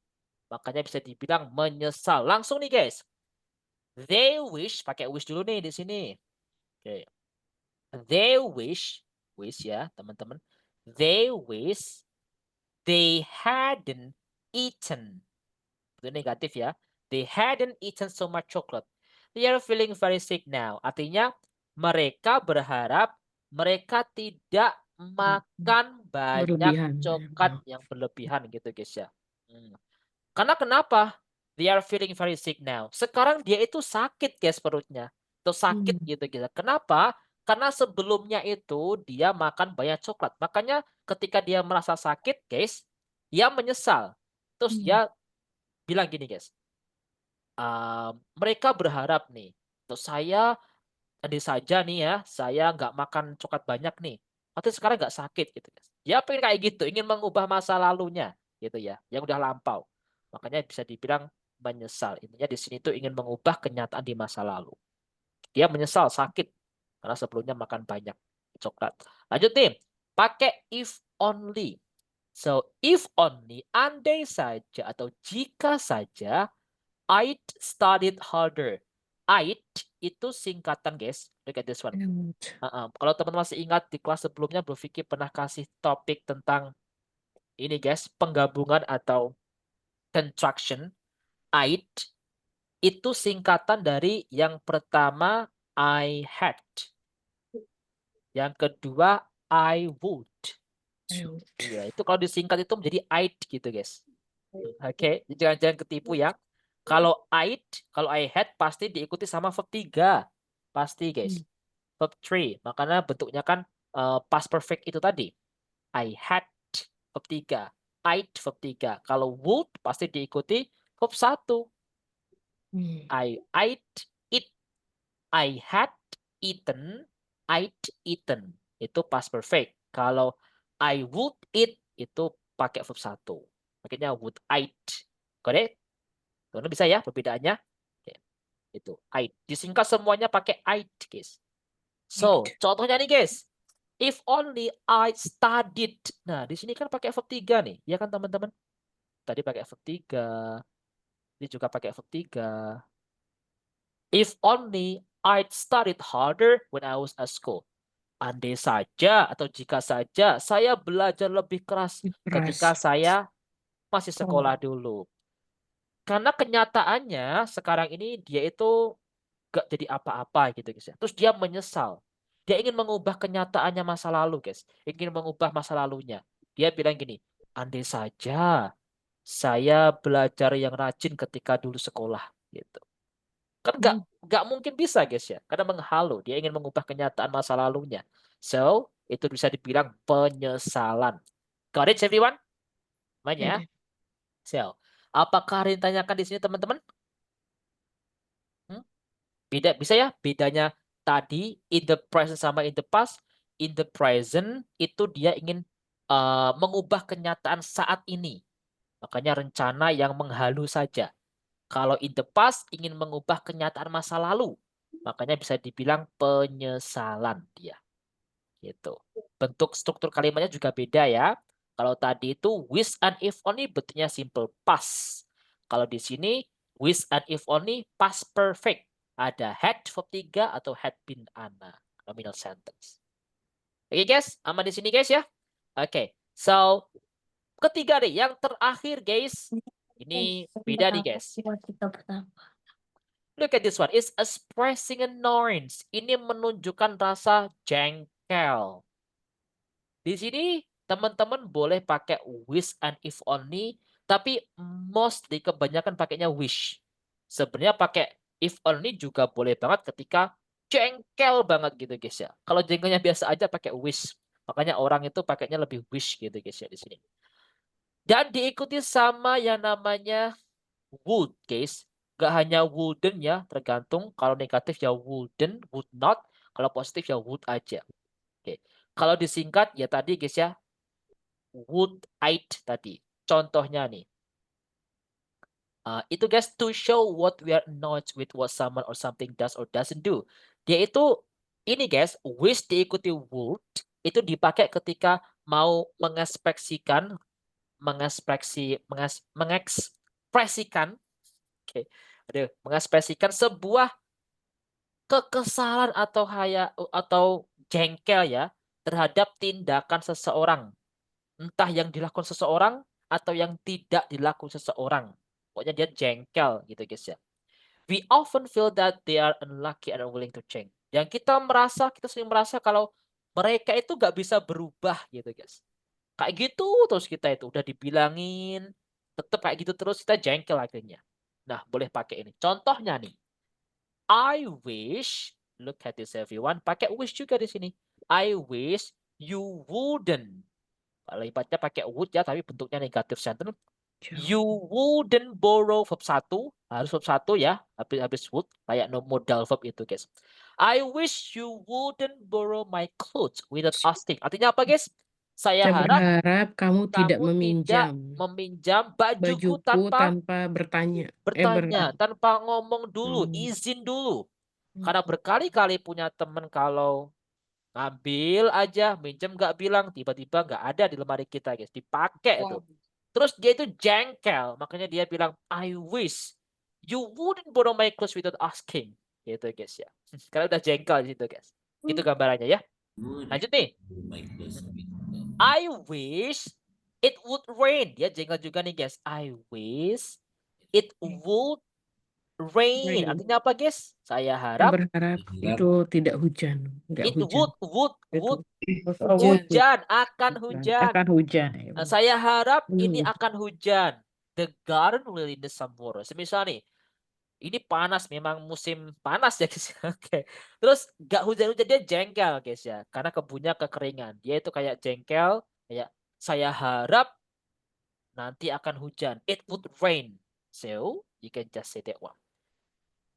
Makanya bisa dibilang menyesal. Langsung nih guys. They wish, pakai wish dulu nih di sini. Oke. They wish ya teman-teman. They wish they hadn't eaten. Itu negatif ya. They hadn't eaten so much chocolate. They are feeling very sick now. Artinya mereka berharap mereka tidak makan banyak coklat yang berlebihan gitu guys ya. Karena kenapa? They are feeling very sick now. Sekarang dia itu sakit guys perutnya. Atau sakit gitu. Kenapa? Karena sebelumnya itu dia makan banyak coklat. Makanya ketika dia merasa sakit guys, dia menyesal. Terus dia bilang gini guys. Mereka berharap nih. Terus saya tadi saja nih ya, saya nggak makan coklat banyak nih. Tapi sekarang nggak sakit gitu guys. Dia pengen kayak gitu, ingin mengubah masa lalunya gitu ya, yang udah lampau. Makanya bisa dibilang menyesal. Intinya di sini tuh ingin mengubah kenyataan di masa lalu. Dia menyesal sakit karena sebelumnya makan banyak coklat. Lanjut nih, pakai if only. So if only, andai saja atau jika saja I'd studied harder. I'd itu singkatan guys. Look at this one. Kalau teman masih ingat di kelas sebelumnya Bro Vicky pernah kasih topik tentang ini guys, penggabungan atau contraction. I'd itu singkatan dari yang pertama I had. Yang kedua I would. Ya, itu kalau disingkat itu menjadi I'd gitu guys. Oke, jangan ketipu ya. Kalau I had pasti diikuti sama verb 3. Pasti guys. Verb 3. Makanya bentuknya kan past perfect itu tadi. I had verb 3. I'd verb 3. Kalau would pasti diikuti verb 1. I'd eat. I had eaten. I'd eaten. Itu past perfect. Kalau I would eat itu pakai verb 1. Makanya would I'd. Correct? Teman-teman bisa ya perbedaannya? Oke. Itu I'd. Disingkat semuanya pakai I'd, guys. So, contohnya nih, guys. If only I studied. Nah, di sini kan pakai verb 3 nih. Ya kan teman-teman? Tadi pakai verb 3. Ini juga pakai verb 3. If only I'd studied harder when I was at school. Andai saja atau jika saja saya belajar lebih keras ketika saya masih sekolah dulu. Karena kenyataannya sekarang ini dia itu gak jadi apa-apa gitu guys ya. Terus dia menyesal. Dia ingin mengubah kenyataannya masa lalu guys. Ingin mengubah masa lalunya. Dia bilang gini, andai saja saya belajar yang rajin ketika dulu sekolah gitu. Kan gak mungkin bisa guys ya. Karena menghalu. Dia ingin mengubah kenyataan masa lalunya. So, itu bisa dibilang penyesalan. Got it everyone? Namanya. So, apakah Rin tanyakan di sini teman-teman? Beda bisa ya bedanya tadi in the present sama in the past. In the present itu dia ingin mengubah kenyataan saat ini. Makanya rencana yang menghalu saja. Kalau in the past ingin mengubah kenyataan masa lalu. Makanya bisa dibilang penyesalan dia. Gitu. Bentuk struktur kalimatnya juga beda ya. Kalau tadi itu wish and if only bentuknya simple past. Kalau di sini wish and if only past perfect. Ada had verb 3 atau had been Anna. Nominal sentence. Oke guys, aman di sini guys ya. Oke, so ketiga nih, yang terakhir guys. Ini beda nih guys. Look at this one. It's expressing annoyance. Ini menunjukkan rasa jengkel. Di sini teman-teman boleh pakai wish and if only. Tapi mostly kebanyakan pakainya wish. Sebenarnya pakai if only juga boleh banget ketika jengkel banget gitu guys ya. Kalau jengkelnya biasa aja pakai wish. Makanya orang itu pakainya lebih wish gitu guys ya di sini. Dan diikuti sama yang namanya would guys. Gak hanya wouldn't ya, tergantung. Kalau negatif ya wouldn't, would not. Kalau positif ya would aja. Oke. Kalau disingkat ya tadi guys ya, would I'd tadi. Contohnya nih. Itu guys to show what we are annoyed with what someone or something does or doesn't do. Dia itu ini guys, wish diikuti would itu dipakai ketika mau mengekspresikan mengekspresikan sebuah kekesalan atau jengkel ya terhadap tindakan seseorang. Entah yang dilakukan seseorang atau yang tidak dilakukan seseorang. Pokoknya dia jengkel gitu guys ya. We often feel that they are unlucky and unwilling to change. Yang kita sering merasa kalau mereka itu gak bisa berubah gitu guys. Kayak gitu terus kita itu udah dibilangin tetap kayak gitu terus kita jengkel akhirnya. Nah, boleh pakai ini. Contohnya nih. I wish, look at this everyone, pakai wish juga di sini. I wish you wouldn't. Kalau libatnya pakai would ya, tapi bentuknya negatif sentence. You wouldn't borrow verb 1, harus verb 1 ya, habis would kayak modal verb itu guys. I wish you wouldn't borrow my clothes without asking. Artinya apa guys? Saya harap kamu tidak meminjam bajuku tanpa bertanya. Tanpa ngomong dulu, izin dulu. Karena berkali-kali punya teman kalau ngambil aja, minjem nggak bilang, tiba-tiba nggak ada di lemari kita guys, dipakai itu. Terus dia itu jengkel, makanya dia bilang, I wish you wouldn't borrow my clothes without asking. Gitu guys ya. Karena udah jengkel di situ guys. Itu gambarannya ya. Lanjut nih. I wish it would rain. Dia jengkel juga nih guys. I wish it would rain. Artinya apa guys? Saya harap itu tidak hujan. It would hujan, akan hujan. Nah, saya harap ini akan hujan. The garden will need some water. Semisal nih, ini panas, memang musim panas ya guys. Oke. Terus gak hujan-hujan dia jengkel guys ya, karena kebunnya kekeringan. Dia itu kayak jengkel, kayak saya harap nanti akan hujan. It would rain. So you can just say that one.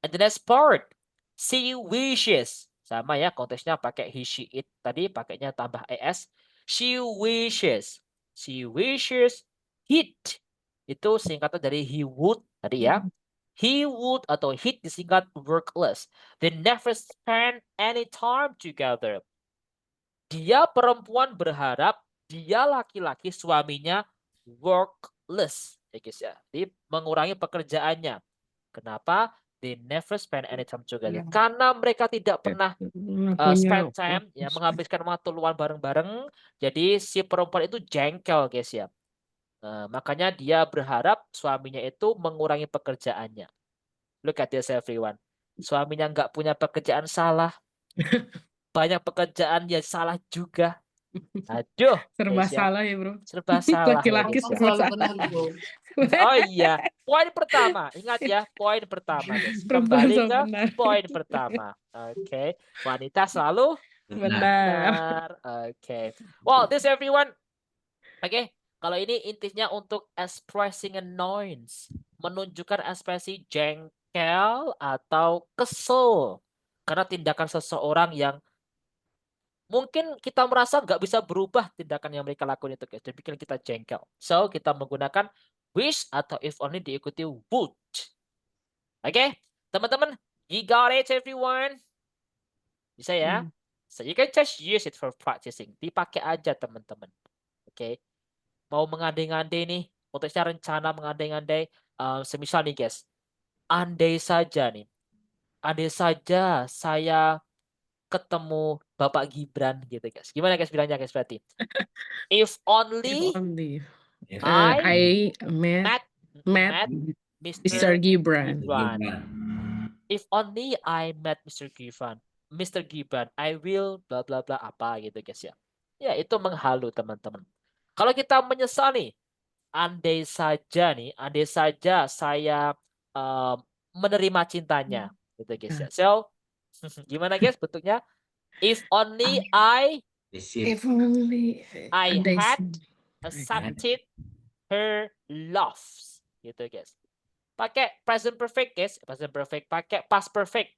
And the next part, she wishes. Sama ya, konteksnya pakai he, she, it. Tadi pakainya tambah es. She wishes. She wishes he'd. Itu singkatan dari he would tadi ya. He would atau he'd disingkat workless. They never spend any time together. Dia perempuan berharap dia laki-laki suaminya workless, ya guys ya. Jadi mengurangi pekerjaannya. Kenapa? They never spend any time together. Karena mereka tidak pernah spend time, ya, menghabiskan waktu luang bareng-bareng. Jadi si perempuan itu jengkel, guys ya. Makanya dia berharap suaminya itu mengurangi pekerjaannya. Look at this everyone. Suaminya nggak punya pekerjaan salah. Banyak pekerjaan yang salah juga. Aduh, Serba guys ya. salah ya, Bro. Serba salah ya, Laki-laki guys ya. serba Selalu salah. benar, bro. Oh iya, poin pertama. Ingat ya, poin pertama, guys. Perempuan Kembali selalu ke benar. poin pertama. Oke, wanita selalu Benar. benar. Oke. Well, this everyone. Oke, kalau ini intinya untuk expressing annoyance, menunjukkan ekspresi jengkel atau kesel karena tindakan seseorang yang mungkin kita merasa nggak bisa berubah tindakan yang mereka lakukan itu, guys. Dan bikin kita jengkel. So, kita menggunakan wish atau if only diikuti would. Oke, teman-teman. You got it, everyone? Bisa ya? So, you can just use it for practicing. Dipakai aja, teman-teman. Oke. Mau mengandai-ngandai nih. Untuk saya rencana mengandai-ngandai. Semisal nih, guys. Andai saja nih. Andai saja saya ketemu Bapak Gibran gitu, guys. Gimana guys bilangnya, guys, berarti? If only I met Mr. Gibran. If only I met Mr. Gibran. Mr. Gibran, I will bla bla bla apa gitu, guys ya. Ya, itu menghalu, teman-teman. Kalau kita menyesal nih, andai saja saya menerima cintanya gitu, guys ya. So, gimana guys bentuknya? If only I had accepted her love gitu, guys. Pakai present perfect, guys. Present perfect pakai past perfect.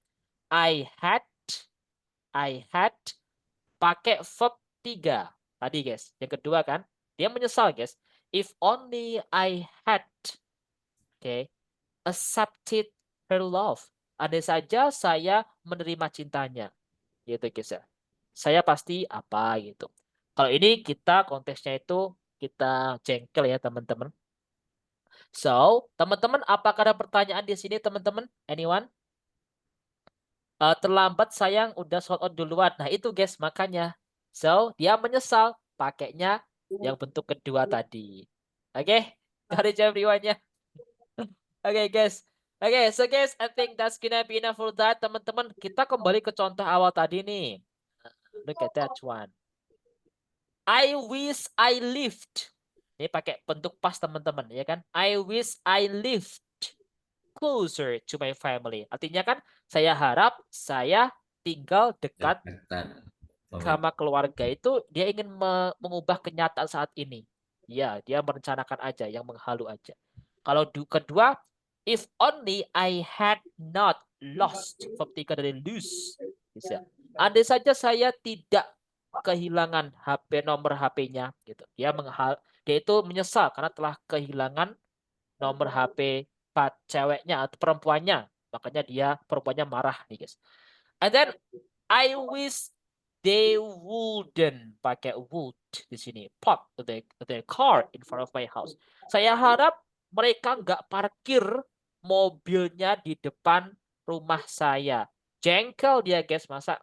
I had pakai verb 3 tadi, guys. Yang kedua kan, dia menyesal, guys. If only I had accepted her love. Andai saja saya menerima cintanya. Gitu, guys ya. Saya pasti apa gitu. Kalau ini kita konteksnya itu kita jengkel ya, teman-teman. So, teman-teman, apakah ada pertanyaan di sini, teman-teman? Anyone? Terlambat sayang, udah sold out duluan. Nah, itu guys, makanya. So, dia menyesal pakainya yang bentuk kedua tadi. Oke, dari everyone-nya. Oke, guys. Oke, so guys, I think that's gonna be enough for that, teman-teman. Kita kembali ke contoh awal tadi nih. Look at that one. I wish I lived. Ini pakai bentuk past, teman-teman, ya kan? I wish I lived closer to my family. Artinya kan, saya harap saya tinggal dekat sama keluarga. Itu dia ingin mengubah kenyataan saat ini. Ya, dia merencanakan aja, yang menghalu aja. Kalau kedua, if only I had not lost. Verb 3 dari lose. Bisa. Andai saja saya tidak kehilangan nomor HP-nya gitu. Dia itu menyesal karena telah kehilangan nomor HP ceweknya atau perempuannya. Makanya dia perempuannya marah nih, guys. And then I wish they wouldn't pakai would di sini. Park the car in front of my house. Saya harap mereka nggak parkir mobilnya di depan rumah saya. Jengkel dia, guys. Masa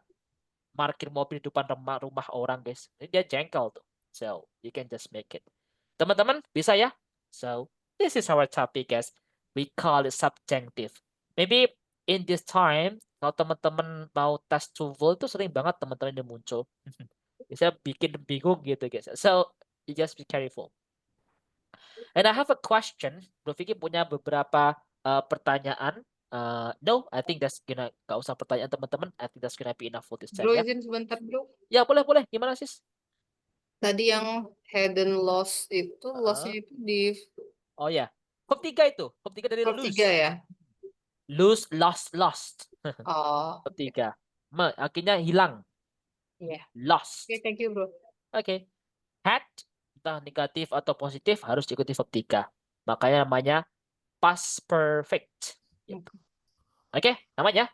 parkir mobil di depan rumah orang, guys. Dia jengkel tuh. So, you can just make it. Teman-teman, bisa ya? So, this is our topic, guys. We call it subjunctive. Maybe in this time, kalau teman-teman mau tes TOEFL itu sering banget teman-teman ini muncul. Bisa bikin bingung gitu, guys. So, you just be careful. And I have a question. Bro Vicky punya beberapa pertanyaan. No, I think that's gak usah pertanyaan, teman-teman. I think that's gonna be enough for this time. Bro, Ya, izin sebentar, bro. Ya boleh. Gimana, sis? Tadi yang hidden loss itu, lossnya itu di Oh ya, verb 3 itu. Verb 3 dari verb lose. 3 ya? Lose, lost. Oh, Verb 3. Akhirnya hilang. iya. Lost. Oke, thank you, bro. Oke. Had, entah negatif atau positif, harus diikuti verb 3. Makanya namanya past perfect. Oke, namanya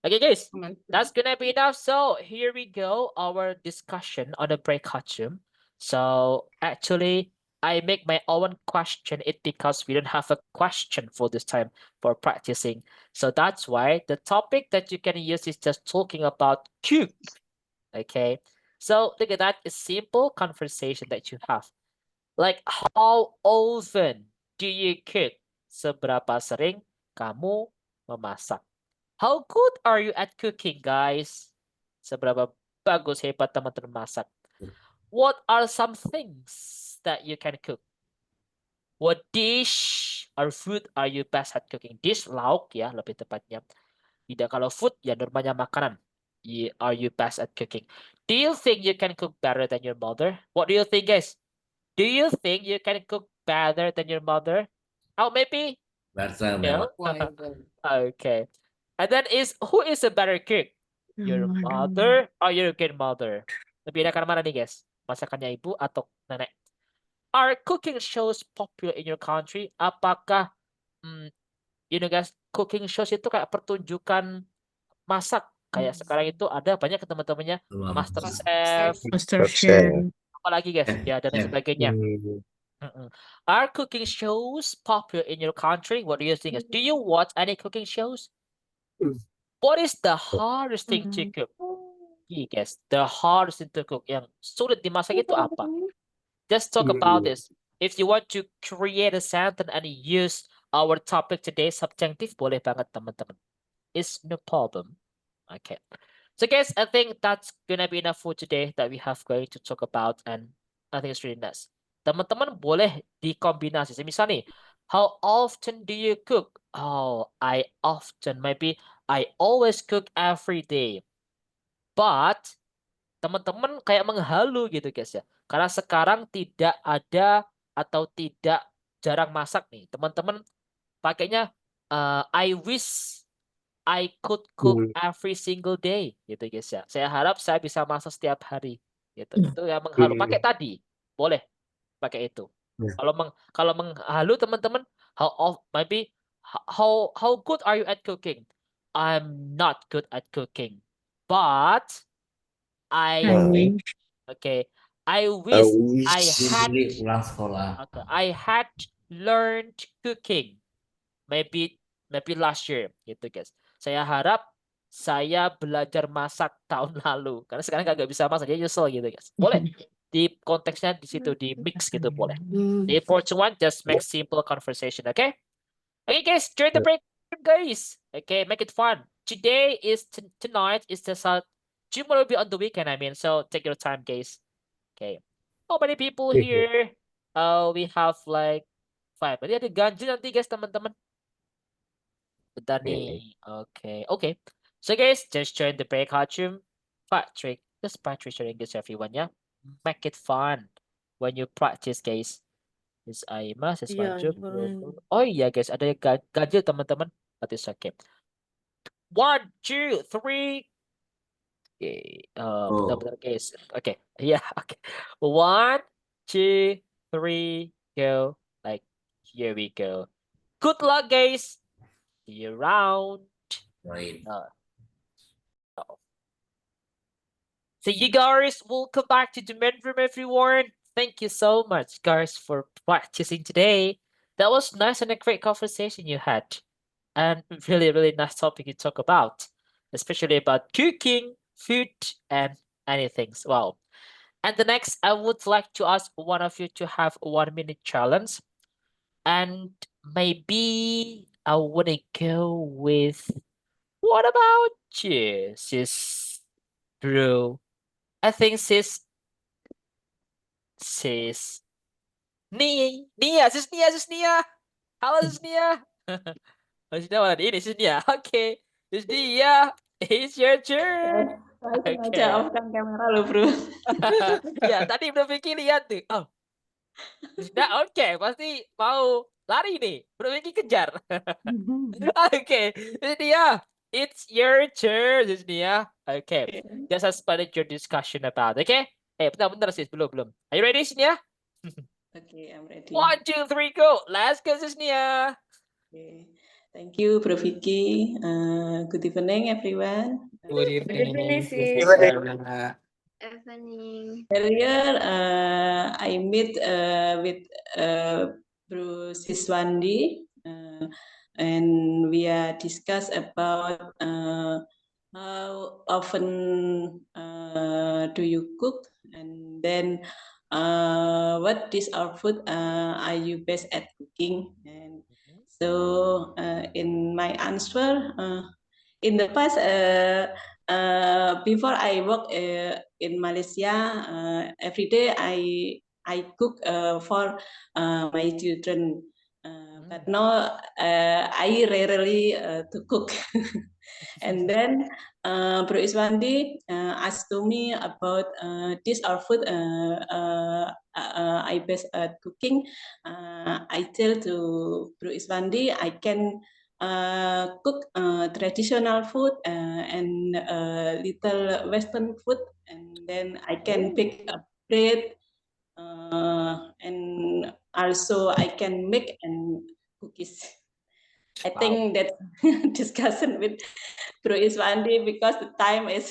Okay, guys, Aman. that's gonna be enough. So here we go, our discussion on the break costume. So actually, I make my own question it because we don't have a question for this time for practicing. So that's why the topic that you can use is just talking about cook. Okay. So look at that, a simple conversation that you have. Like, how often do you cook? Seberapa sering kamu memasak? How good are you at cooking, guys? Seberapa bagus hebat teman-teman masak? What are some things that you can cook? What dish or food are you best at cooking? Dish lauk ya lebih tepatnya. Tidak kalau food ya normanya makanan. Are you best at cooking? Do you think you can cook better than your mother? What do you think, guys? Do you think you can cook better than your mother? Oh, maybe. Better, No? Why then? Okay. And then who is a better cook? Your mother or your grandmother? Lebih enakan mana nih, guys? Masakannya ibu atau nenek? Are cooking shows popular in your country? Apakah guys, cooking shows itu kayak pertunjukan masak. Kayak sekarang itu ada banyak teman-temannya MasterChef, MasterChef. apalagi guys, ya dan lain sebagainya. Are cooking shows popular in your country? What do you think? Do you watch any cooking shows? What is the hardest thing to cook? Guys, the hardest thing to cook yang sulit dimasak itu apa? Just talk about this. If you want to create a sentence and use our topic today subjunctive, boleh banget teman-teman. It's no problem. Okay. So guys, I think that's gonna be enough for today that we have going to talk about, and I think it's really nice. Teman-teman boleh dikombinasi. Misalnya nih, how often do you cook? Oh, I often, maybe I always cook every day. But teman-teman kayak menghalu gitu guys ya. Karena sekarang tidak ada atau tidak jarang masak nih. Teman-teman pakainya I wish I could cook every single day gitu guys ya. Saya harap saya bisa masak setiap hari gitu. Itu yang menghalu. Pakai tadi. Boleh pakai itu. Kalau menghalu teman-teman, maybe how good are you at cooking? I'm not good at cooking. But I wish I had learned cooking maybe last year gitu guys. Saya harap saya belajar masak tahun lalu karena sekarang nggak bisa masak jadi nyesel gitu guys. Boleh di konteksnya di situ di mix gitu boleh. The important one just make simple conversation, okay? Okay guys, during the break guys, okay, make it fun. Today is tonight is the tomorrow will be on the weekend, I mean, so take your time guys. Okay. How many people here? We have like 5. Berarti ada ganjil nanti guys teman-teman. Bentar nih. Okay. So guys, just join the breakout room. Patrick sharing this everyone ya. Make it fun when you practice guys. Is Aima, is Manju. Oh iya guys, ada yang ganjil teman-teman. But it's okay. 1, 2, 3. Okay. Bentar guys. Okay. Yeah. Okay. 1, 2, 3. Go. Like here we go. Good luck guys. See you around. Right. So you guys, welcome back to the main room, everyone. Thank you so much, guys, for practicing today. That was nice and a great conversation you had, and really, really nice topic you talk about, especially about cooking, food, and anything. Wow. And the next, I would like to ask one of you to have a 1-minute challenge, and maybe I want to go with. What about you, sis Brew? I think sis Nia. Halo sis Nia. Sis Nia mana ini sis Nia? Oke. Sis Nia, it's your turn. Oke. Off-kan kamera lo bro. Ya tadi Bro Vicky lihat tuh. Oh. Sis Nia oke, pasti mau lari nih. Bro Vicky kejar. Oke. Sis Nia, it's your turn, sis Nia. Okay. Just suspended your discussion about, okay? Bentar sis, belum. Are you ready, sis Nia? Okay, I'm ready. 1, 2, 3, go. Let's go, sis Nia. Okay. Thank you, Bro Vicky. Good evening, everyone. Good evening, evening. sis. Evening. Earlier, I met with Bro Siswandi, and we discussed about how often do you cook, and then what dish or food are you best at cooking? And so, in my answer, in the past, before I work in Malaysia, every day I cook for my children. But now I rarely to cook. And then Bro Iswandi asked to me about this or food I best at cooking. I tell to Bro Iswandi I can cook traditional food and little Western food, and then I can bake a bread, and also I can make and cookies. I think that discussion with Bro Iswandi because the time is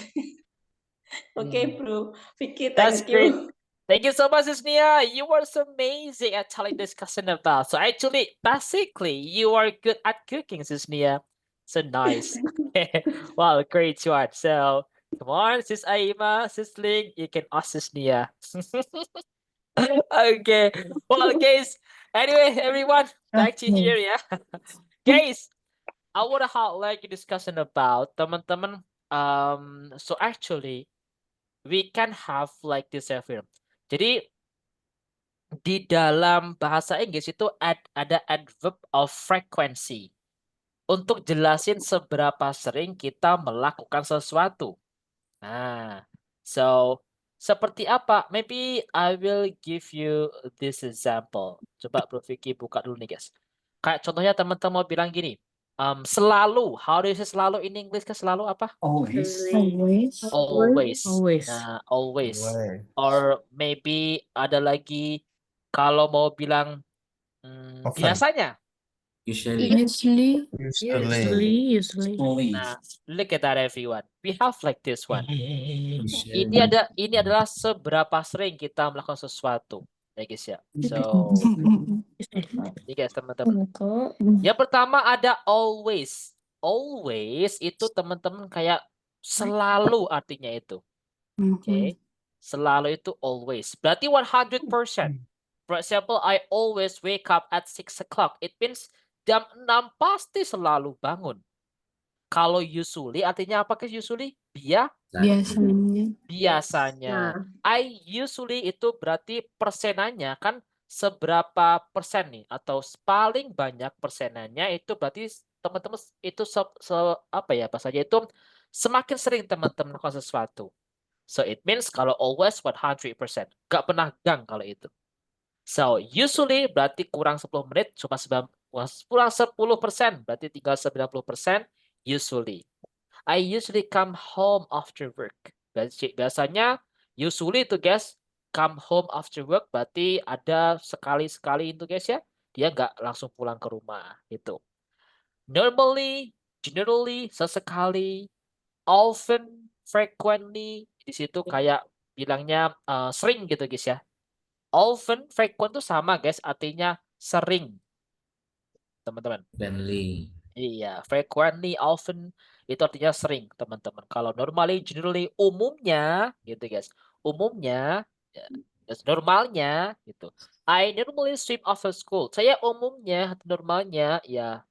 okay, Bro Vicky. That's Thank great. you. Thank you so much, Nia. You were so amazing at telling this discussion about. So actually, basically, you are good at cooking, Nia. So nice. Wow, great one. So come on, Sis Aima, Sis Ling, you can ask Nia. Okay. Well, guys. Anyway, everyone, back to here, yeah. Guys, I want to highlight a discussion about teman-teman. So actually, we can have like this film. Jadi di dalam bahasa Inggris itu ada adverb of frequency untuk jelasin seberapa sering kita melakukan sesuatu. Nah, so seperti apa? Maybe I will give you this example. Coba Bro Vicky buka dulu nih, guys. Kayak contohnya teman-teman mau bilang gini, selalu. How do you say selalu in English? Selalu apa? Always. Always. Nah, always. Or maybe ada lagi kalau mau bilang biasanya. Usually. Nah, look at that, everyone. We have like this one. Ini adalah seberapa sering kita melakukan sesuatu, ya guys ya. So, ini guys teman-teman. Yang pertama ada always. Always itu teman-teman kayak selalu artinya itu. Oke. Selalu itu always. Berarti 100%. For example, I always wake up at 6 o'clock. It means jam 6 pasti selalu bangun. Kalau usually artinya apa guys usually? Biasanya. I usually itu berarti persenannya kan seberapa persen nih atau paling banyak persenannya itu berarti teman-teman itu apa ya bahasanya itu semakin sering teman-teman melakukan sesuatu. So it means kalau always 100%. Gak pernah gang kalau itu. So usually berarti kurang 10 menit cuma kurang 10% berarti tinggal 90% usually. I usually come home after work. Biasanya usually itu guys come home after work berarti ada sekali-sekali itu guys ya. Dia nggak langsung pulang ke rumah gitu. Normally, generally, sesekali, often, frequently. Di situ kayak bilangnya sering gitu guys ya. Often, frequent itu sama guys, artinya sering. Teman-teman. Iya, frequently, often itu artinya sering, teman-teman. Kalau normally, generally, umumnya gitu guys. Umumnya, normalnya gitu. I normally sleep after school. Saya umumnya, normalnya ya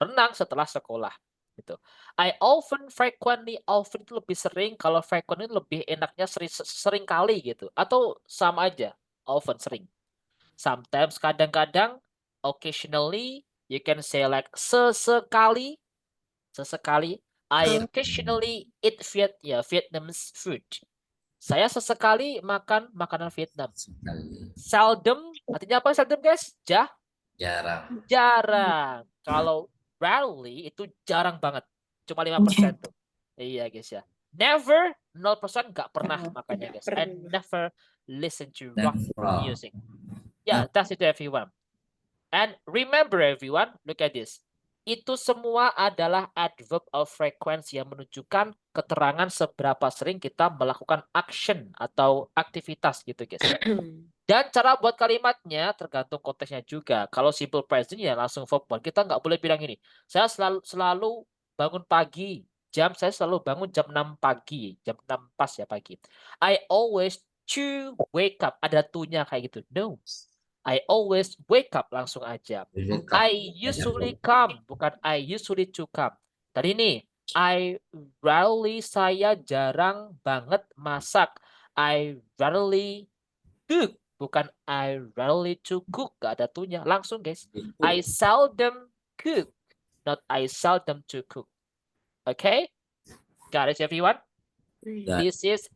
renang setelah sekolah gitu. I often, frequently, often itu lebih sering. Kalau frequent itu lebih enaknya sering kali gitu. Atau sama aja. Often, sering. Sometimes, kadang-kadang, occasionally, you can say like sesekali. I occasionally eat Vietnamese food. Saya sesekali makan makanan Vietnam. Seldom, artinya apa seldom guys? Jarang. Kalau rarely itu jarang banget. Cuma 5% tuh. Iya guys ya. Never, 0% nggak pernah makanya guys. I never listen to rock music. Yeah, that's it everyone. And remember everyone, look at this. itu semua adalah adverb of frequency yang menunjukkan keterangan seberapa sering kita melakukan action atau aktivitas gitu guys. Dan cara buat kalimatnya tergantung konteksnya juga. Kalau simple present ya langsung verb 1. Kita nggak boleh bilang ini. Saya selalu bangun pagi. Saya selalu bangun jam 6 pagi. Jam 6 pas ya pagi. I always to wake up. Ada to-nya kayak gitu. No. I always wake up langsung aja. I usually come, bukan I usually to come. Tadi nih, saya jarang banget masak. I rarely cook, bukan I rarely to cook. Gak ada to-nya. Langsung guys. I seldom cook, not I seldom to cook. Okay? Got it everyone? This is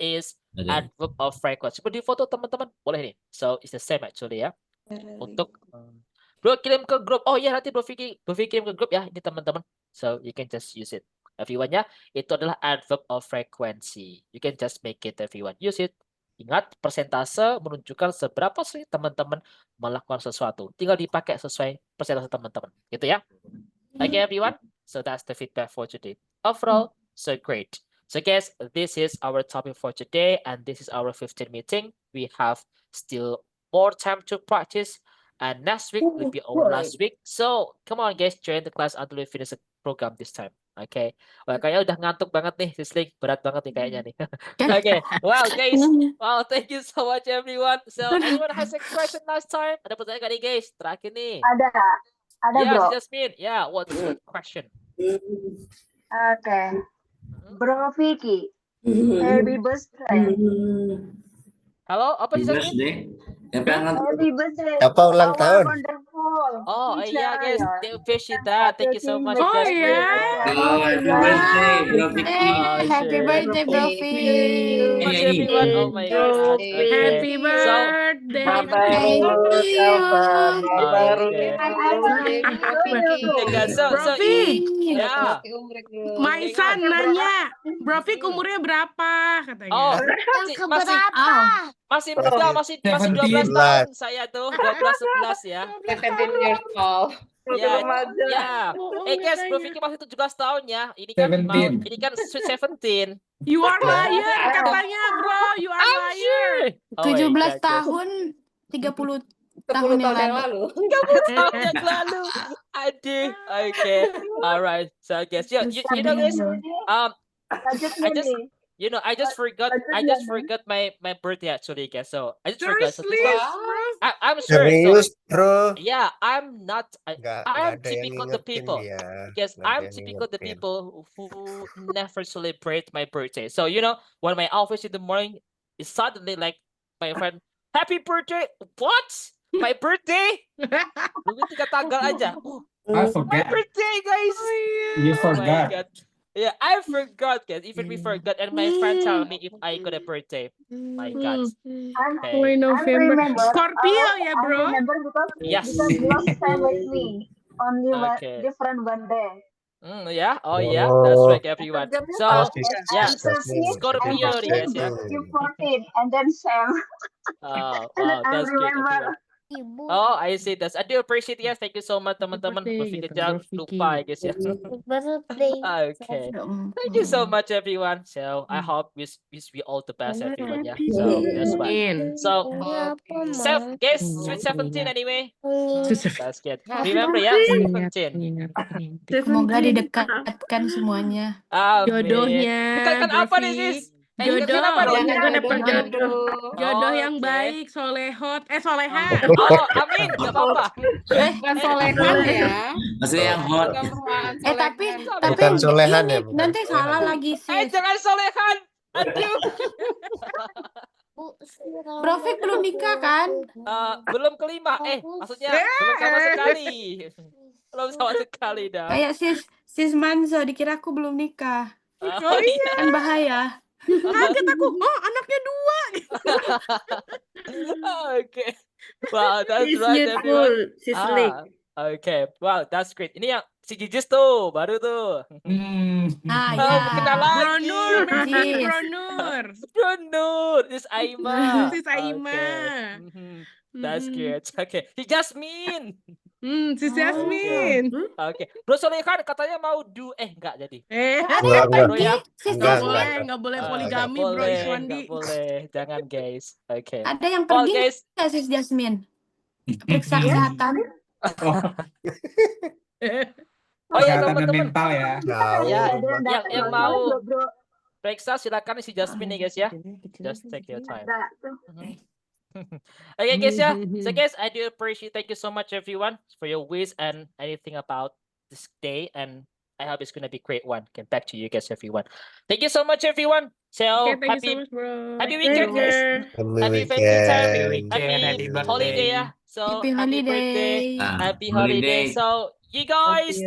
adverb of frequency. Seperti foto teman-teman. Boleh nih. So, it's the same actually ya. Untuk Bro kirim ke grup. Oh iya nanti Bro Vicky kirim ke grup ya ini teman-teman. So you can just use it. Everyone ya. Itu adalah adverb of frequency. You can just make it everyone. Use it. Ingat persentase menunjukkan seberapa sering teman-teman melakukan sesuatu. Tinggal dipakai sesuai persentase teman-teman. Gitu ya. Okay everyone. So that's the feedback for today. Overall, so great. So guys, this is our topic for today and this is our 15 meeting. We have still more time to practice and next week will be our last week. So come on guys, join the class until we finish the program this time. Okay. Wah, kayaknya udah ngantuk banget nih Sisling, berat banget nih kayaknya nih. Okay. Well guys, wow, thank you so much everyone. So anyone has a question last time? Ada pertanyaan gak nih guys? Terakhir nih. Ada Yeah, bro. Jasmine. Yeah, what's the question? Oke. Bro Vicky, happy birthday. Halo, apa sih Jasmine? birthday. Happy birthday. Apa ulang Our tahun? wonderful Oh iya guys, teacher. they appreciate that. Thank you so much, Oh Jasmine. ya. Happy birthday, Bro Vicky. Happy shit. birthday, Bro Thank Vicky. you so much everyone. Oh my god. Okay. Happy So birthday. To you. okay. Okay guys, so Bro Vicky, yeah. my son nanya, Bro Vicky umurnya berapa katanya? Oh, masih muda, masih 12 tahun saya tuh, 12 11 ya. 17 years old. Ya, ya. Guys, Bro Vicky masih 17 tahun ya. Ini kan ini kan sweet 17. You are liar katanya, bro. You are liar. Oh my 17 God, guys. tahun, 30 tahun yang lalu. 30 tahun yang lalu. Aduh. Okay. Alright. So guys, you know guys, I just forgot my birthday actually, guys. So I just forgot. So this was, I'm sure. Serius, So, bro? yeah, I'm not. Nggak I'm ada yang typical the ngingetin people. dia. Because Nggak ada I'm yang typical the ngingetin. people who never celebrate my birthday. So when my office in the morning is suddenly like my friend, happy birthday. What? My birthday? Mungkin 3 tanggal aja. Oh, I my forget. birthday, guys. You Oh my forgot. God. Yeah, I forgot, guys. Even we forgot, and my friend tell me if I got a birthday. My God. Okay. Mulai November. Scorpio ya, I bro. remember because Yes. you are same with me. Only Okay. different one day. Yeah. Oh yeah. That's right, everyone. So yeah, Scorpio, Scorpio, guys. Yeah. You 14 and then Sam. Oh, And wow, I that's great, remember. everyone. Oh, I see that. I do appreciate it. Thank you so much, teman-teman. Birthday Berpikir gitu, jangan Bro lupa, ya, guys ya. Okay. Thank you so much, everyone. So I hope we all the best, everyone. Yeah. So that's why. Amin. So guys, sweet 17 anyway. That's good. Oh, Remember ya, 17. Semoga didekatkan semuanya. Amin. Jodohnya, Dekatkan Bro apa nih, Vi? sis? Jodoh, dekatkan apa nih? jangan dapet jodoh. Jodoh yang Oke. baik, solehot, soleha. Oh, amin. Gak apa-apa. Bukan solehan ya. Maksudnya yang hot. Tapi Bukan solehan ya, ini bukan nanti solehan. salah lagi sih. Jangan solehan. Aduh. Bro Vick belum nikah kan? Belum kelima. Maksudnya belum sama sekali. Belum sama sekali dah. Kayak sis Manzo dikira aku belum nikah. Oh iya. Kan bahaya. Kaget aku. Oh, anaknya 2. Oke. Wow, that's right, everyone. Okay. Wow, that's great. Ini yang si Jijis tuh, baru tuh. Ya. Kenal lagi. Bro Nur, Jis. Bro Nur. This Aima. Sis Aima. Okay. That's good. Okay. Si Jasmine. Si Jasmine. Oke. Bro Soleh kan katanya mau enggak jadi. Enggak, Bro ya. enggak, Nggak boleh Enggak poligami, Bro boleh, Iswandi. enggak boleh. Jangan guys. Oke. Ada yang Well, pergi guys. nggak Sis Jasmine? Periksa kesehatan. Oh ya Kesehatan dan teman-teman. mental ya. Jauh. Ya, Ada yang datang yang lagi mau loh, bro. periksa silakan si Jasmine nih guys ya. Just take your time. Ada tuh. Okay guys ya. So guys, I do appreciate. Thank you so much everyone for your wish and anything about this day, and I hope it's gonna be a great one. Get back to you guys everyone. Thank you so much everyone. So Oke, thank you happy so much, bro. happy weekend guys. Happy Weekend. family time. Weekend, happy birthday. holiday ya. So Happy holiday. Happy holiday. Holiday. So you guys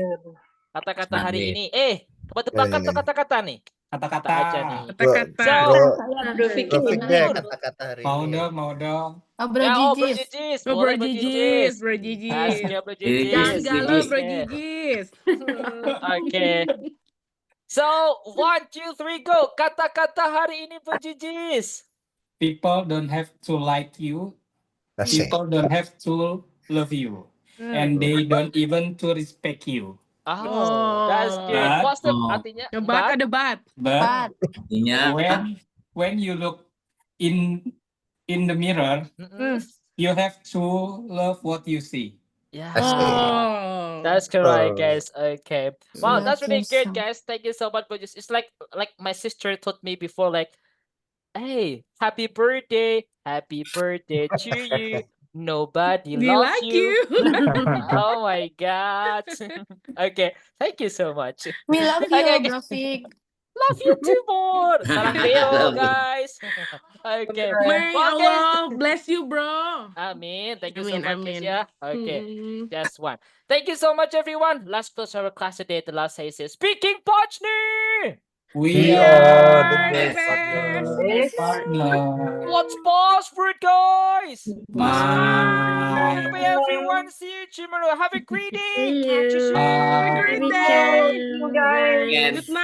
kata-kata hari ini. Buat tebak kata-kata nih. Kata-kata. aja nih. Kata-kata. So, Bro Vicky Bro Vicky gimana? deh kata-kata hari Mau ini. dong, mau dong. Oh, Bro ya, Bro Jijis. Jijis. Oh, Bro Boleh, Bro Jijis, Jijis. Bro Jijis. Asknya Bro Jijis. Jangan Jijis. galau, Bro Oke. Jijis. Oke. So, 1, 2, 3, go. Kata-kata hari ini Bro Jijis. People don't have to like you. Asik. People don't have to love you. And they don't even to respect you. Oh, that's good. But- What's the artinya? Debat ada debat. But Artinya when you look in the mirror, Mm-mm. you have to love what you see. Yeah. Asik. Oh. That's correct, Oh. guys. Okay. Wow, that's really Love good, yourself. guys. Thank you so much for this. It's like my sister told me before, like, hey, happy birthday to you. Nobody They loves like you. you. Oh my God. Okay, thank you so much. We love you, Okay, Bro Fik. Love you too more. Salam Leo, guys. Okay. May Well, guys. Allah bless you, bro. Amin. Thank you so Amin, much, guys. amin. Yeah. Okay. Mm-mm. That's one. Thank you so much, everyone. Let's close our class today. The last say is speaking partner. We are are the the best. best. partner. Let's pause for it, guys. Bye. Bye, everyone. See you tomorrow. Have a great day. Catch you soon. Have a great day. You guys. Yes. Good night.